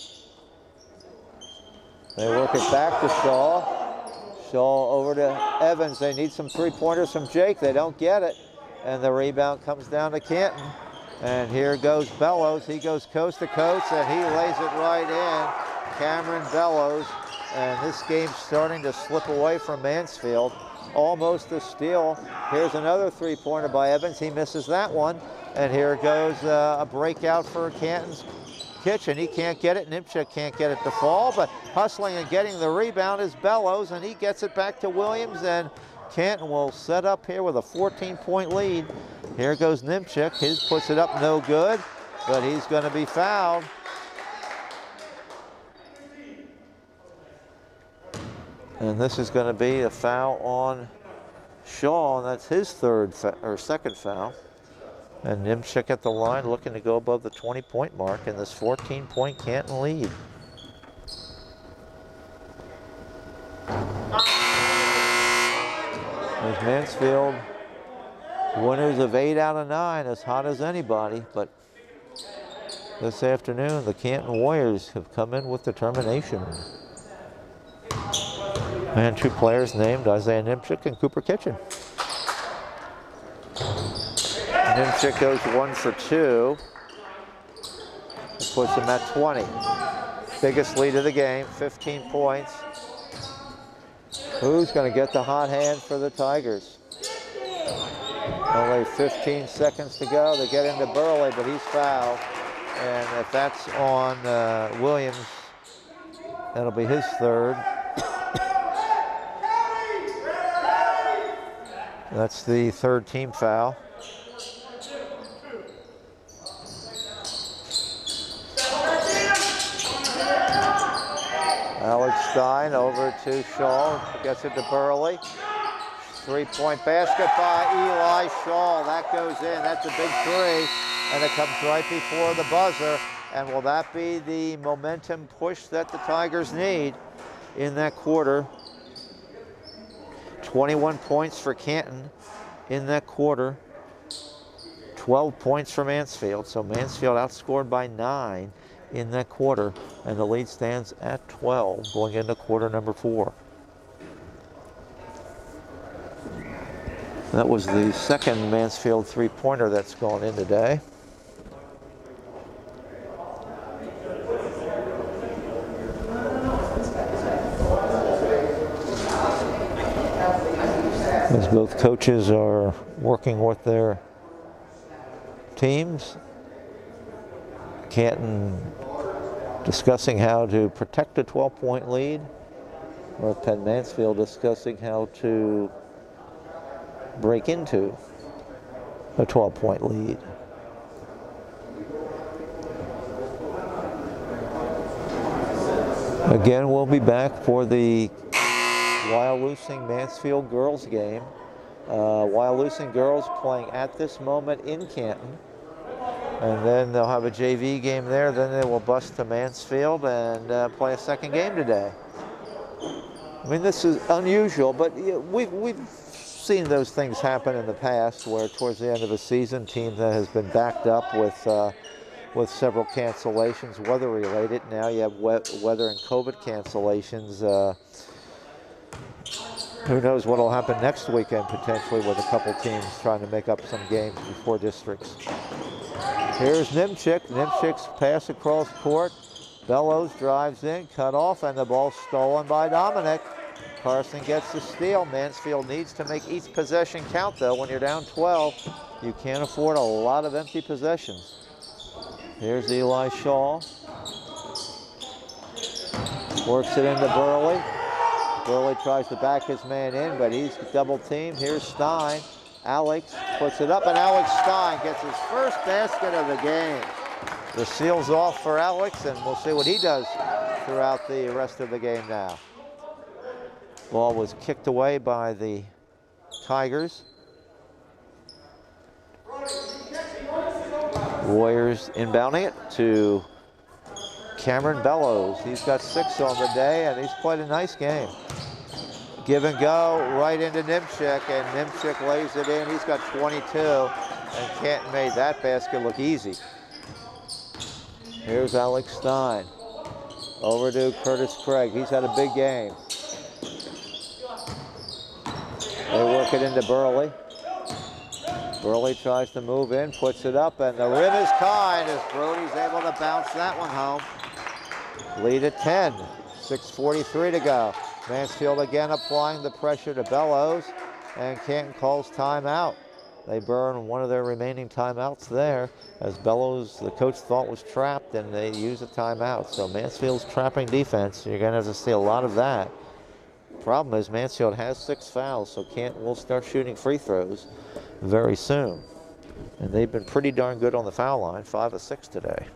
B: They work it back to Shaw. Shaw over to Evans. They need some 3-pointers from Jake. They don't get it. And the rebound comes down to Canton. And here goes Bellows. He goes coast to coast, and he lays it right in. Cameron Bellows. And this game's starting to slip away from Mansfield. Almost a steal. Here's another three-pointer by Evans. He misses that one. And here goes a breakout for Canton's Kitchen. He can't get it. Nimchik can't get it to fall, but hustling and getting the rebound is Bellows, and he gets it back to Williams, and Canton will set up here with a 14-point lead. Here goes Nimchik. He puts it up no good, but he's going to be fouled. And this is going to be a foul on Shaw, and that's his second foul. And Nimchik at the line looking to go above the 20-point mark in this 14-point Canton lead. There's Mansfield, winners of 8 out of 9, as hot as anybody. But this afternoon, the Canton Warriors have come in with determination. And 2 players named Isaiah Nimchik and Cooper Kitchen. Nimchik goes 1 for 2. It puts him at 20. Biggest lead of the game, 15 points. Who's going to get the hot hand for the Tigers? Only 15 seconds to go. They get into Burley, but he's fouled. And if that's on Williams, that'll be his third. That's the third team foul. Alex Stein over to Shaw, gets it to Burley. 3-point basket by Eli Shaw. That goes in, that's a big 3, and it comes right before the buzzer. And will that be the momentum push that the Tigers need in that quarter? 21 points for Canton in that quarter. 12 points for Mansfield. So Mansfield outscored by 9 in that quarter, and the lead stands at 12 going into quarter number 4. That was the second Mansfield three-pointer that's gone in today. As both coaches are working with their teams, Canton discussing how to protect a 12-point lead, North Penn Mansfield discussing how to break into a 12-point lead. Again, we'll be back for the Wyalusing Mansfield girls game. Wyalusing girls playing at this moment in Canton. And then they'll have a JV game there. Then they will bus to Mansfield and play a second game today. I mean, this is unusual, but we've seen those things happen in the past, where towards the end of a season, team that has been backed up with several cancellations, weather-related. Now you have weather and COVID cancellations. Who knows what will happen next weekend, potentially, with a couple teams trying to make up some games before districts. Here's Nimchik. Nimchik's pass across court. Bellows drives in, cut off, and the ball stolen by Dominic. Carson gets the steal. Mansfield needs to make each possession count, though. When you're down 12, you can't afford a lot of empty possessions. Here's Eli Shaw. Works it into Burley. Burley tries to back his man in, but he's double teamed. Here's Stein. Alex puts it up, and Alex Stein gets his first basket of the game. The seal's off for Alex, and we'll see what he does throughout the rest of the game now. Ball was kicked away by the Tigers. Warriors inbounding it to Cameron Bellows. He's got 6 on the day, and he's played a nice game. Give and go right into Nimchik, and Nimchik lays it in. He's got 22, and Canton made that basket look easy. Here's Alex Stein. Over to Curtis Craig. He's had a big game. They work it into Burley. Burley tries to move in, puts it up, and the rim is kind as Brody's able to bounce that one home. Lead at 10, 6:43 to go. Mansfield again applying the pressure to Bellows, and Canton calls timeout. They burn one of their remaining timeouts there, as Bellows, the coach, thought was trapped, and they use a timeout. So Mansfield's trapping defense. You're going to have to see a lot of that. Problem is Mansfield has 6 fouls, so Canton will start shooting free throws very soon. And they've been pretty darn good on the foul line, 5 of 6 today.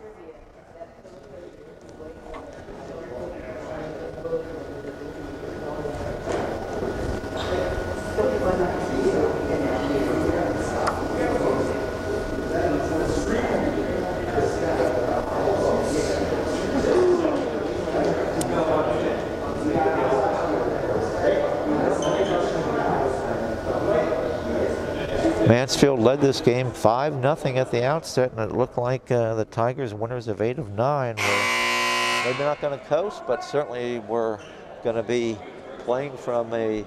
B: Mansfield led this game 5-0 at the outset, and it looked like the Tigers, winners of 8 of 9, were maybe not going to coast, but certainly were going to be playing from a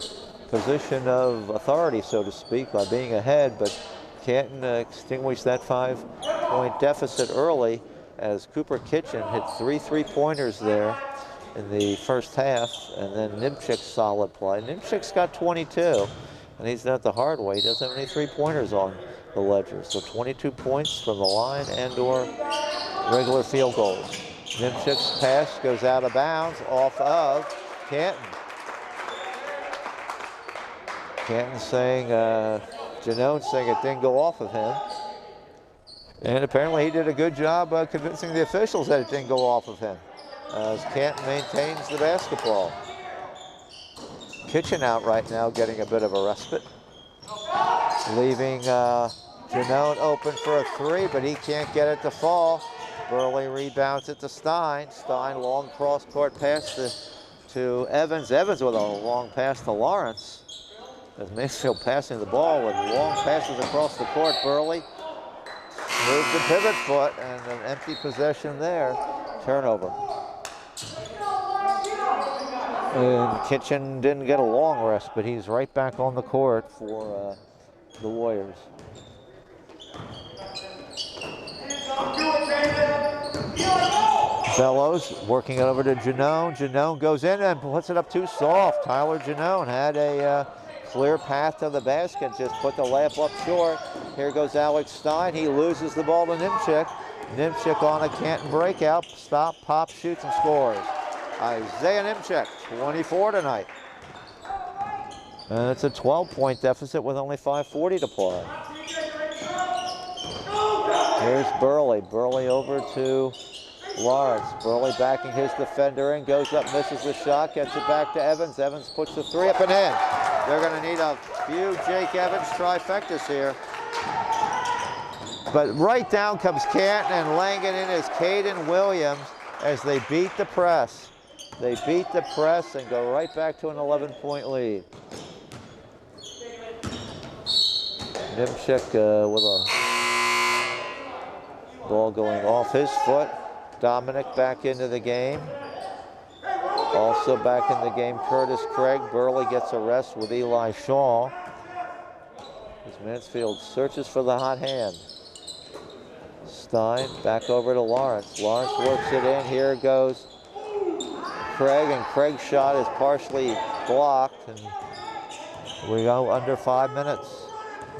B: position of authority, so to speak, by being ahead. But Canton extinguished that 5-point deficit early as Cooper Kitchen hit 3 3-pointers there in the first half, and then Nimchik's solid play. Nimchik's got 22. And he's done it the hard way. He doesn't have any 3-pointers on the ledger. So 22 points from the line and or regular field goals. Nimchik's pass goes out of bounds off of Canton. Canton saying, Janone saying it didn't go off of him. And apparently he did a good job convincing the officials that it didn't go off of him, as Canton maintains the basketball. Kitchen out right now, getting a bit of a respite. Leaving Janone open for a 3, but he can't get it to fall. Burley rebounds it to Stein. Stein, long cross-court pass to Evans. Evans with a long pass to Lawrence. As Mansfield passing the ball with long passes across the court. Burley moves the pivot foot, and an empty possession there. Turnover. And Kitchen didn't get a long rest, but he's right back on the court for the Warriors. Bellows working it over to Janone. Janone goes in and puts it up too soft. Tyler Janone had a clear path to the basket, just put the layup up short. Here goes Alex Stein. He loses the ball to Nimchik. Nimchik on a Canton breakout. Stop, pop, shoots, and scores. Isaiah Nimchik, 24 tonight. And it's a 12-point deficit with only 5:40 to play. Here's Burley. Burley over to Lawrence. Burley backing his defender in, goes up, misses the shot, gets it back to Evans. Evans puts the 3 up and in. They're going to need a few Jake Evans trifectas here. But right down comes Canton, and laying it in is Caden Williams as they beat the press. They beat the press and go right back to an 11-point lead. Nimchik with a ball going off his foot. Dominic back into the game. Also back in the game, Curtis Craig. Burley gets a rest with Eli Shaw. As Mansfield searches for the hot hand. Stein back over to Lawrence. Lawrence works it in. Here goes Craig, and Craig's shot is partially blocked, and we go under 5 minutes.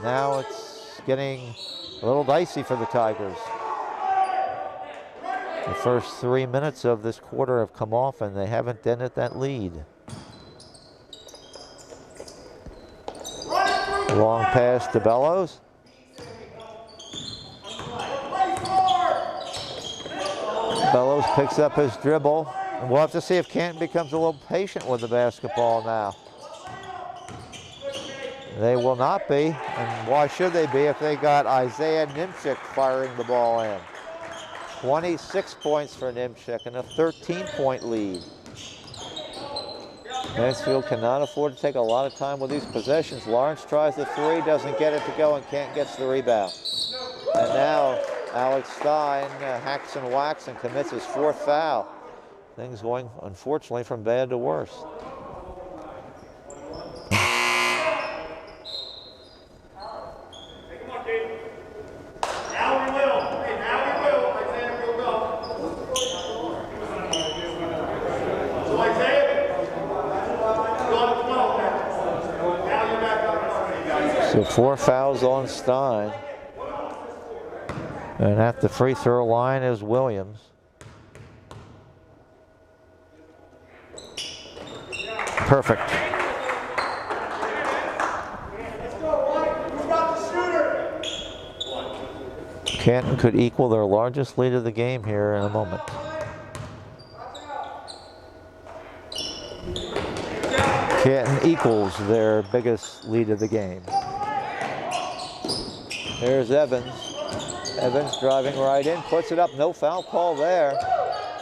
B: Now it's getting a little dicey for the Tigers. The first 3 minutes of this quarter have come off, and they haven't dented that lead. Long pass to Bellows. Bellows picks up his dribble. And we'll have to see if Canton becomes a little patient with the basketball now. They will not be, and why should they be if they got Isaiah Nimchik firing the ball in? 26 points for Nimchik and a 13-point lead. Mansfield cannot afford to take a lot of time with these possessions. Lawrence tries the 3, doesn't get it to go, and Canton gets the rebound. And now Alex Stein hacks and whacks and commits his 4th foul. Things going, unfortunately, from bad to worse. So 4 fouls on Stein. And at the free throw line is Williams. Perfect. Canton could equal their largest lead of the game here in a moment. Canton equals their biggest lead of the game. There's Evans. Evans driving right in, puts it up, no foul call there.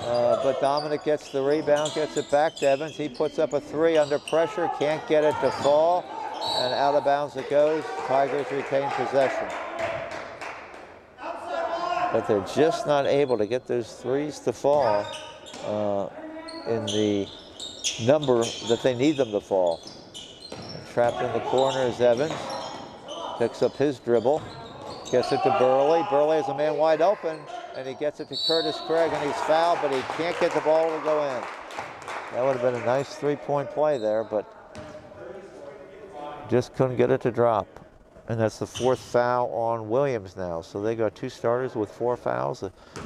B: But Dominic gets the rebound, gets it back to Evans. He puts up a 3 under pressure, can't get it to fall, and out of bounds it goes. Tigers retain possession. But they're just not able to get those 3s to fall in the number that they need them to fall. Trapped in the corner is Evans. Picks up his dribble. Gets it to Burley. Burley has a man wide open, and he gets it to Curtis Craig, and he's fouled, but he can't get the ball to go in. That would have been a nice 3-point play there, but just couldn't get it to drop. And that's the 4th foul on Williams now. So they got 2 starters with 4 fouls,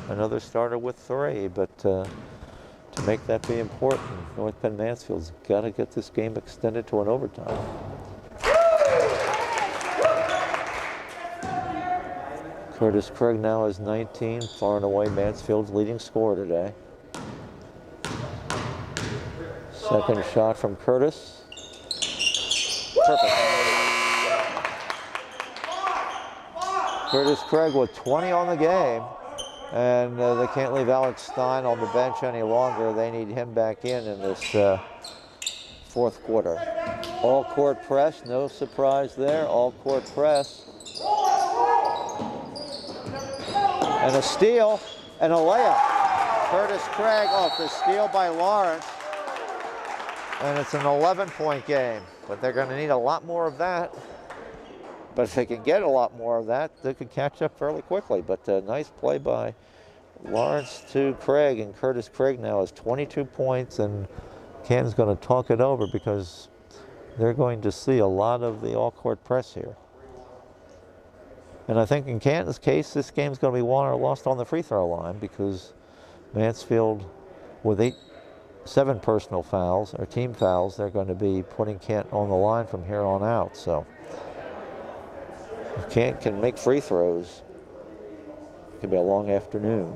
B: another starter with 3. But to make that be important, North Penn Mansfield's got to get this game extended to an overtime. Curtis Craig now is 19, far and away Mansfield's leading scorer today. Second shot from Curtis. Perfect. Curtis Craig with 20 on the game, and they can't leave Alex Stein on the bench any longer. They need him back in this 4th quarter. All court press, no surprise there, all court press. And a steal and a layup. Curtis Craig off the steal by Lawrence. And it's an 11-point game, but they're going to need a lot more of that. But if they can get a lot more of that, they could catch up fairly quickly. But a nice play by Lawrence to Craig, and Curtis Craig now has 22 points, and Canton's going to talk it over because they're going to see a lot of the all-court press here. And I think in Canton's case, this game's going to be won or lost on the free throw line because Mansfield, with 7 personal fouls, or team fouls, they're going to be putting Canton on the line from here on out. So if Canton can make free throws, it could be a long afternoon.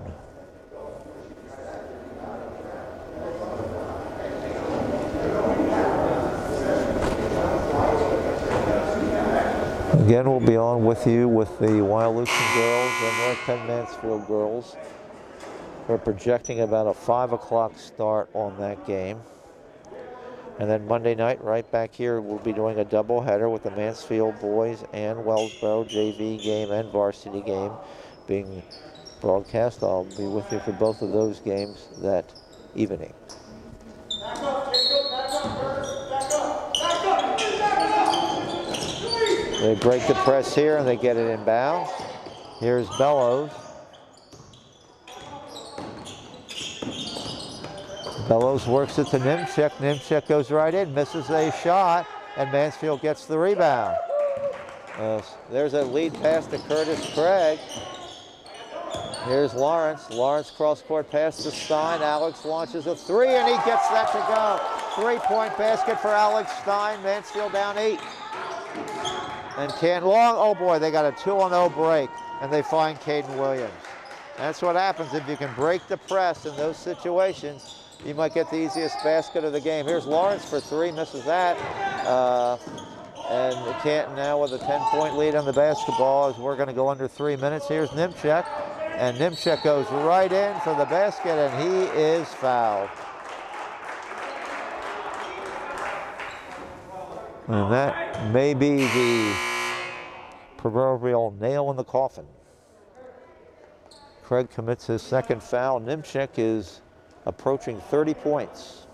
B: Again, we'll be on with you with the Wyalusing girls and North Penn Mansfield girls. We're projecting about a 5 o'clock start on that game. And then Monday night, right back here, we'll be doing a doubleheader with the Mansfield boys and Wellsboro JV game and varsity game being broadcast. I'll be with you for both of those games that evening. They break the press here and they get it inbounds. Here's Bellows. Bellows works it to Nimchek. Nimchek goes right in, misses a shot, and Mansfield gets the rebound. There's a lead pass to Curtis Craig. Here's Lawrence. Lawrence cross-court pass to Stein. Alex launches a 3, and he gets that to go. 3-point basket for Alex Stein. Mansfield down 8. And Canton long, oh boy, they got a 2-0 break, and they find Caden Williams. That's what happens if you can break the press in those situations. You might get the easiest basket of the game. Here's Lawrence for 3, misses that. And Canton now with a 10-point lead on the basketball as we're going to go under 3 minutes. Here's Nimchek, and Nimchek goes right in for the basket, and he is fouled. And that may be the proverbial nail in the coffin. Craig commits his second foul. Nimchek is approaching 30 points.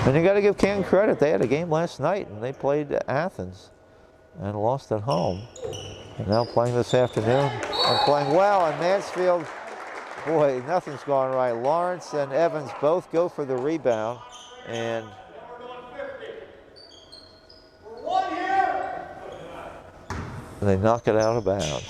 B: And you got to give Canton credit. They had a game last night, and they played Athens and lost at home. And now playing this afternoon and playing well. And Mansfield, boy, nothing's going right. Lawrence and Evans both go for the rebound. and they knock it out of bounds.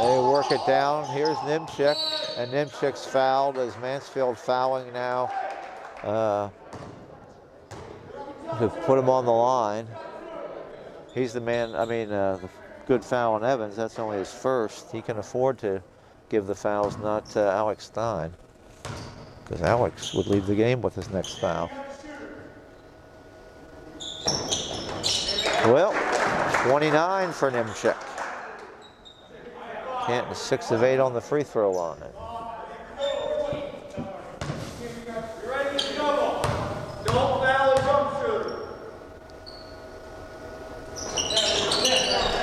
B: They work it down. Here's Nimchik, and Nimchik's fouled as Mansfield fouling now to put him on the line. He's the man, the good foul on Evans. That's only his first. He can afford to give the fouls, not Alex Stein, because Alex would leave the game with his next foul. Well, 29 for Nimchik. Canton 6 of 8 on the free throw line.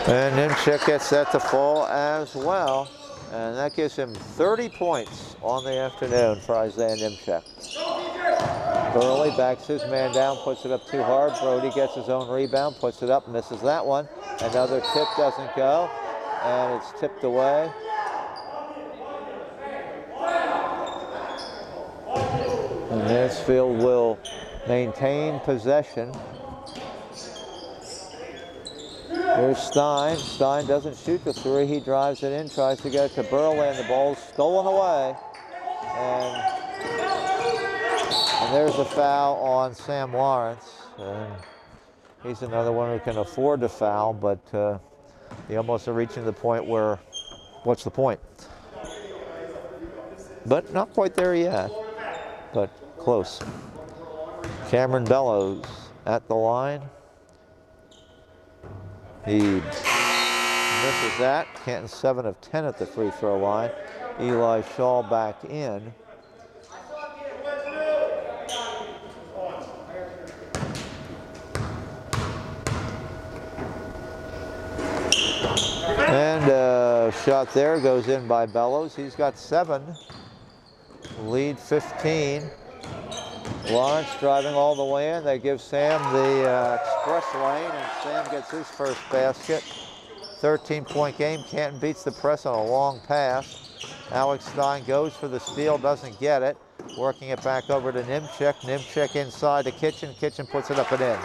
B: And Nimchik gets that to fall as well. And that gives him 30 points on the afternoon for Isaiah Nimchik. Burley backs his man down, puts it up too hard. Brody gets his own rebound, puts it up, misses that one. Another tip doesn't go, and it's tipped away. And Mansfield will maintain possession. There's Stein. Stein doesn't shoot the three. He drives it in, tries to get it to Burley, and the ball's stolen away. And there's a foul on Sam Lawrence. And he's another one who can afford to foul, but he almost are reaching the point where, what's the point? But not quite there yet, but close. Cameron Bellows at the line. He misses that. Canton 7 of 10 at the free throw line. Eli Shaw back in. And shot there goes in by Bellows. He's got 7. Lead 15. Lawrence driving all the way in. They give Sam the express lane, and Sam gets his first basket. 13-point game. Canton beats the press on a long pass. Alex Stein goes for the steal, doesn't get it. Working it back over to Nimchik. Nimchik inside to Kitchen. Kitchen puts it up and in.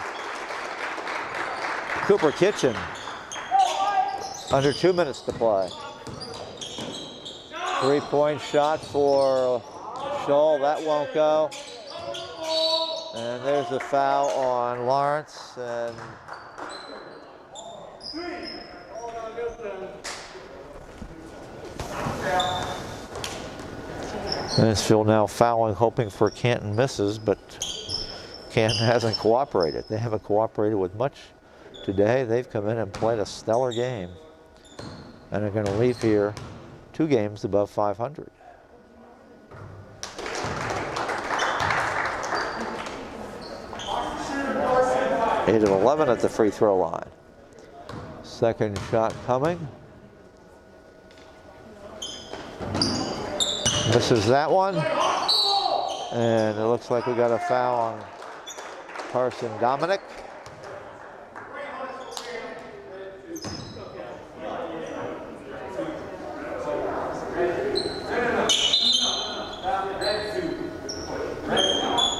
B: Cooper Kitchen. Under 2 minutes to play. 3-point shot for Shaw. That won't go. And there's a foul on Lawrence. And Mansfield now fouling, hoping for Canton misses, but Canton hasn't cooperated. They haven't cooperated with much today. They've come in and played a stellar game, and are going to leave here 2 games above 500. Eight of 11 at the free throw line. Second shot coming. Misses that one. And it looks like we got a foul on Carson Dominic.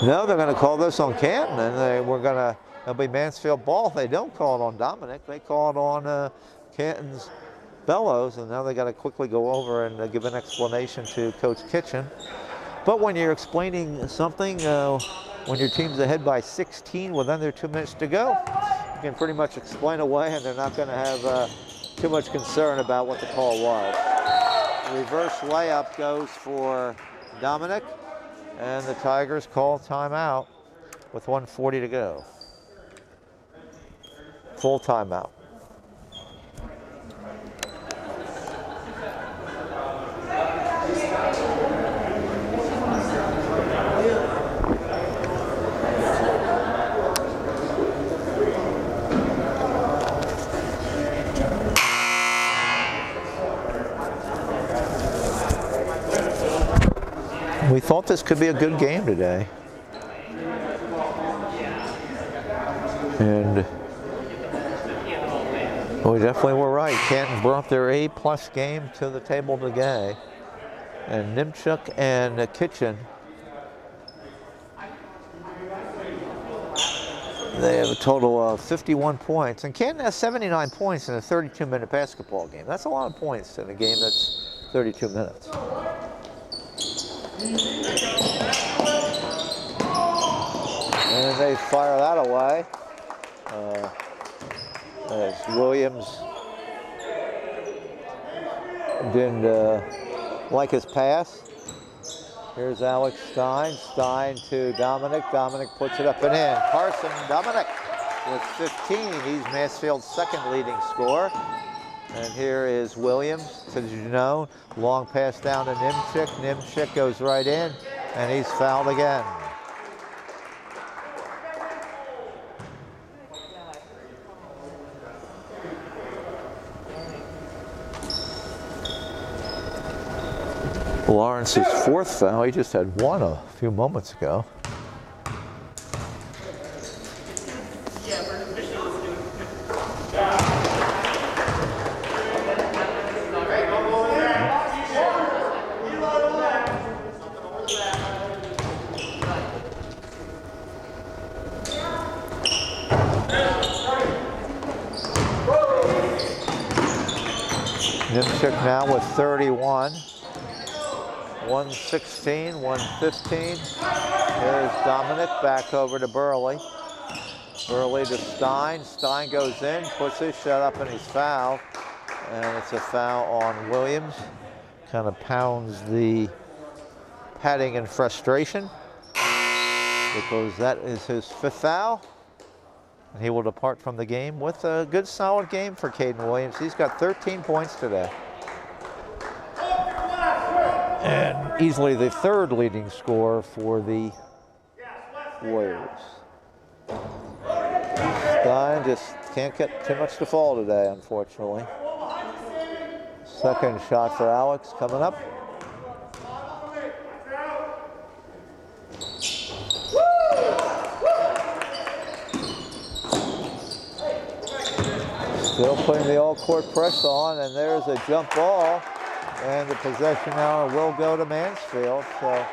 B: No, they're going to call this on Canton, and it'll be Mansfield ball. They don't call it on Dominic. They call it on Canton's Bellows, and now they got to quickly go over and give an explanation to Coach Kitchen. But when you're explaining something, when your team's ahead by 16 with under 2 minutes to go, you can pretty much explain away, and they're not going to have too much concern about what the call was. Reverse layup goes for Dominic, and the Tigers call timeout with 1:40 to go. Full timeout. We thought this could be a good game today. And We definitely were right. Canton brought their A-plus game to the table today. And Nimchuk and Kitchen, they have a total of 51 points. And Canton has 79 points in a 32-minute basketball game. That's a lot of points in a game that's 32 minutes. And they fire that away. As Williams didn't like his pass. Here's Alex Stein. Stein to Dominic. Dominic puts it up and in. Carson Dominic with 15. He's Mansfield's second leading scorer. And here is Williams to Janone. Long pass down to Nimchik. Nimchik goes right in, and he's fouled again. Lawrence's fourth foul. He just had one a few moments ago. Nimchuk now with 31. 116, 115. Here's Dominic back over to Burley. Burley to Stein. Stein goes in, puts his shot up, and he's fouled. And it's a foul on Williams. Kind of pounds the padding in frustration because that is his fifth foul. And he will depart from the game with a good solid game for Caden Williams. He's got 13 points today. And easily the third leading scorer for the Warriors. Stein just can't get too much to fall today, unfortunately. Second shot for Alex coming up. Still putting the all-court press on, and there's a jump ball. And the possession now will go to Mansfield. So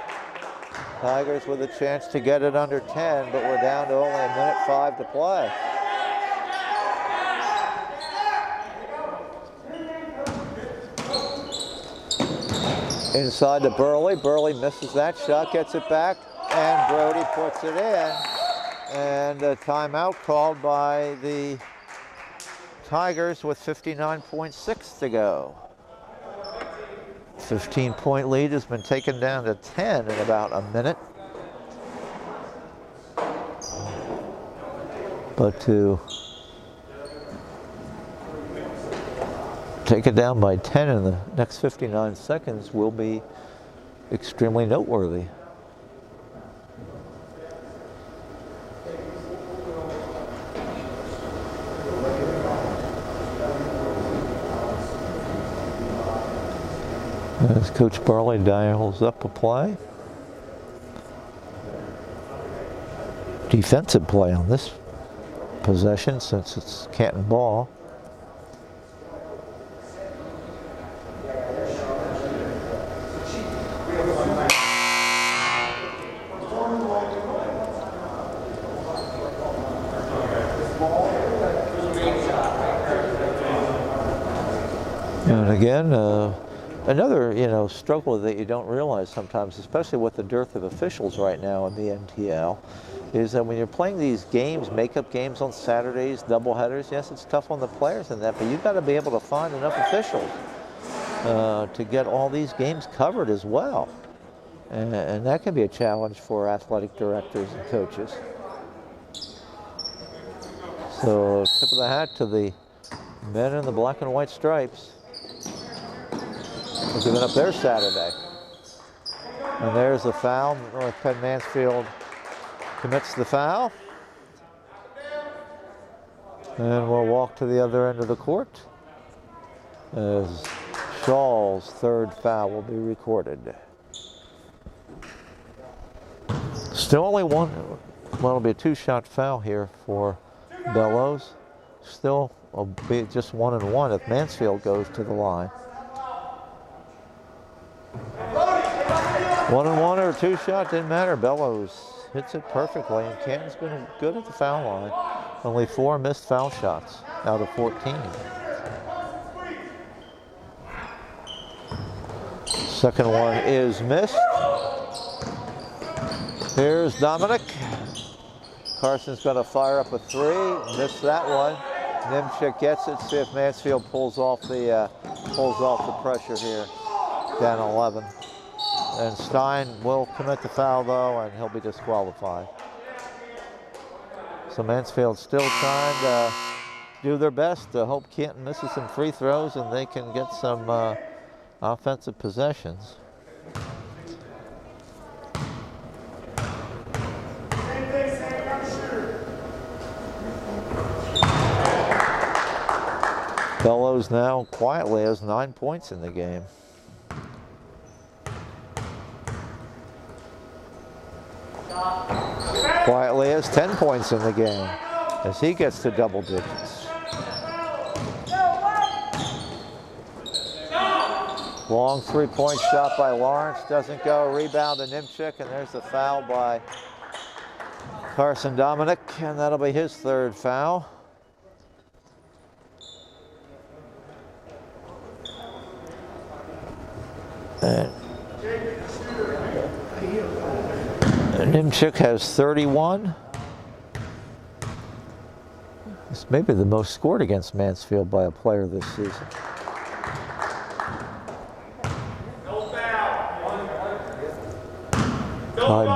B: Tigers with a chance to get it under 10, but we're down to only a minute 5 to play. Inside to Burley. Burley misses that shot, gets it back, and Brody puts it in. And a timeout called by the Tigers with 59.6 to go. 15-point lead has been taken down to 10 in about a minute. But to take it down by 10 in the next 59 seconds will be extremely noteworthy. As Coach Barley dials up a play. Defensive play on this possession since it's Canton ball. And again, another, struggle that you don't realize sometimes, especially with the dearth of officials right now in the NTL, is that when you're playing these games, makeup games on Saturdays, doubleheaders, yes, it's tough on the players and that, but you've got to be able to find enough officials to get all these games covered as well. And that can be a challenge for athletic directors and coaches. So, tip of the hat to the men in the black and white stripes. Giving up their Saturday. And there's the foul. North Penn Mansfield commits the foul. And we'll walk to the other end of the court as Shaw's third foul will be recorded. Still only one, well, it'll be a two-shot foul here for Bellows. Still will be just 1-1 if Mansfield goes to the line. 1-1 or a 2-shot, didn't matter. Bellows hits it perfectly, and Canton's been good at the foul line. Only 4 missed foul shots out of 14. Second one is missed. Here's Dominic. Carson's going to fire up a 3. Missed that one. Nimchik gets it. See if Mansfield pulls off the pressure here. Down 11. And Stein will commit the foul though, and he'll be disqualified. So Mansfield's still trying to do their best to hope Canton misses some free throws and they can get some offensive possessions. Bellows now quietly has 9 points in the game. Quietly has 10 points in the game as he gets to double digits. Long 3-point shot by Lawrence, doesn't go. Rebound to Nimchik, and there's the foul by Carson Dominic, and that'll be his 3rd foul. And Nimchik has 31. This may be the most scored against Mansfield by a player this season.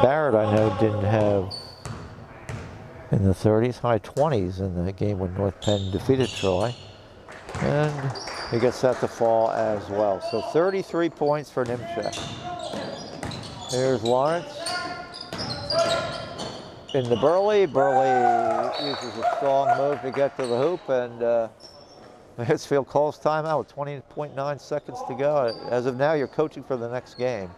B: Barrett, I know, didn't have in the 30s, high 20s in the game when North Penn defeated Troy. And he gets that to fall as well. So 33 points for Nimchik. Here's Lawrence. Into Burley. Burley uses a strong move to get to the hoop, and Mansfield calls timeout with 20.9 seconds to go. As of now, you're coaching for the next game.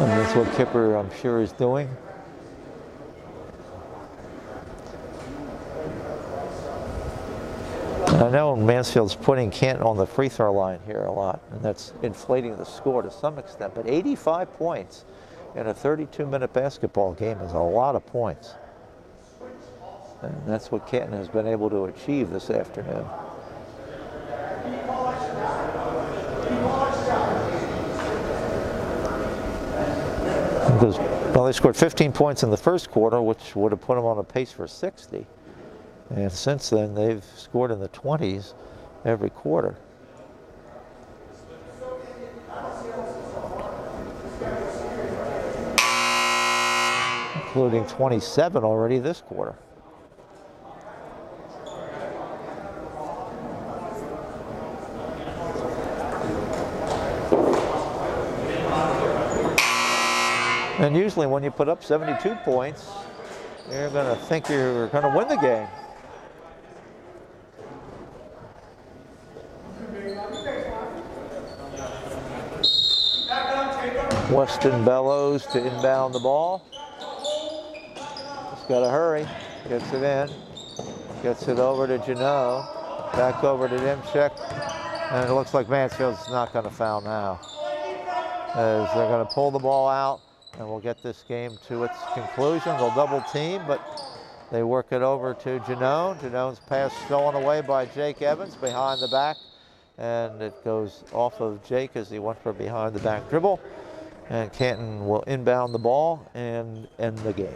B: And that's what Kipper, I'm sure, is doing. I know Mansfield's putting Canton on the free throw line here a lot, and that's inflating the score to some extent, but 85 points in a 32-minute basketball game is a lot of points. And that's what Canton has been able to achieve this afternoon. Because, well, they scored 15 points in the first quarter, which would have put them on a pace for 60. And since then, they've scored in the 20s every quarter. Including 27 already this quarter. And usually when you put up 72 points, you're going to think you're going to win the game. Weston Bellows to inbound the ball. Just got to hurry. Gets it in. Gets it over to Janot. Back over to Nimchik. And it looks like Mansfield's not going to foul now, as they're going to pull the ball out, and we'll get this game to its conclusion. They'll double team, but they work it over to Janot. Janot's pass stolen away by Jake Evans behind the back, and it goes off of Jake as he went for behind the back dribble. And Canton will inbound the ball and end the game.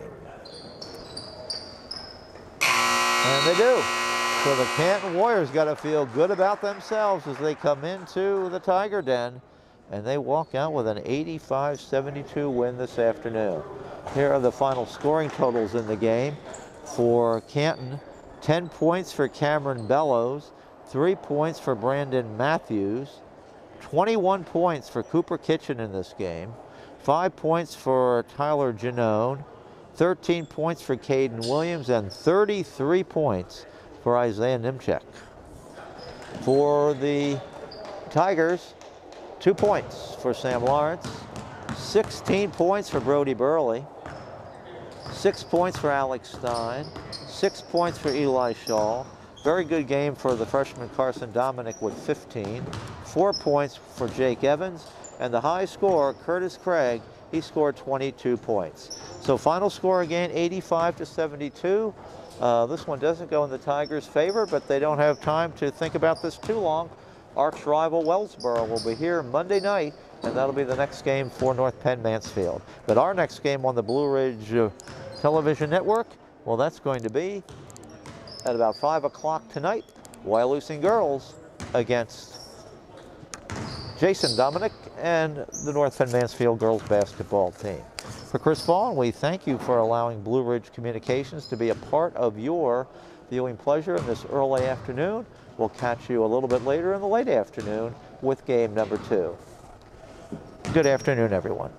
B: And they do. So the Canton Warriors got to feel good about themselves as they come into the Tiger Den, and they walk out with an 85-72 win this afternoon. Here are the final scoring totals in the game. For Canton, 10 points for Cameron Bellows, 3 points for Brandon Matthews, 21 points for Cooper Kitchen in this game, 5 points for Tyler Janot, 13 points for Caden Williams, and 33 points for Isaiah Nimchik. For the Tigers, 2 points for Sam Lawrence, 16 points for Brody Burley, 6 points for Alex Stein, 6 points for Eli Shaw. Very good game for the freshman Carson Dominic with 15. 4 points for Jake Evans, and the high scorer, Curtis Craig, he scored 22 points. So final score again, 85-72. This one doesn't go in the Tigers' favor, but they don't have time to think about this too long. Arch rival Wellsboro will be here Monday night, and that'll be the next game for North Penn Mansfield. But our next game on the Blue Ridge Television Network, well, that's going to be at about 5 o'clock tonight, Wyalusing girls against Jason Dominic and the North Penn Mansfield girls basketball team. For Chris Vaughn, we thank you for allowing Blue Ridge Communications to be a part of your viewing pleasure in this early afternoon. We'll catch you a little bit later in the late afternoon with game number 2. Good afternoon, everyone.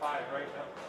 C: 5 right now.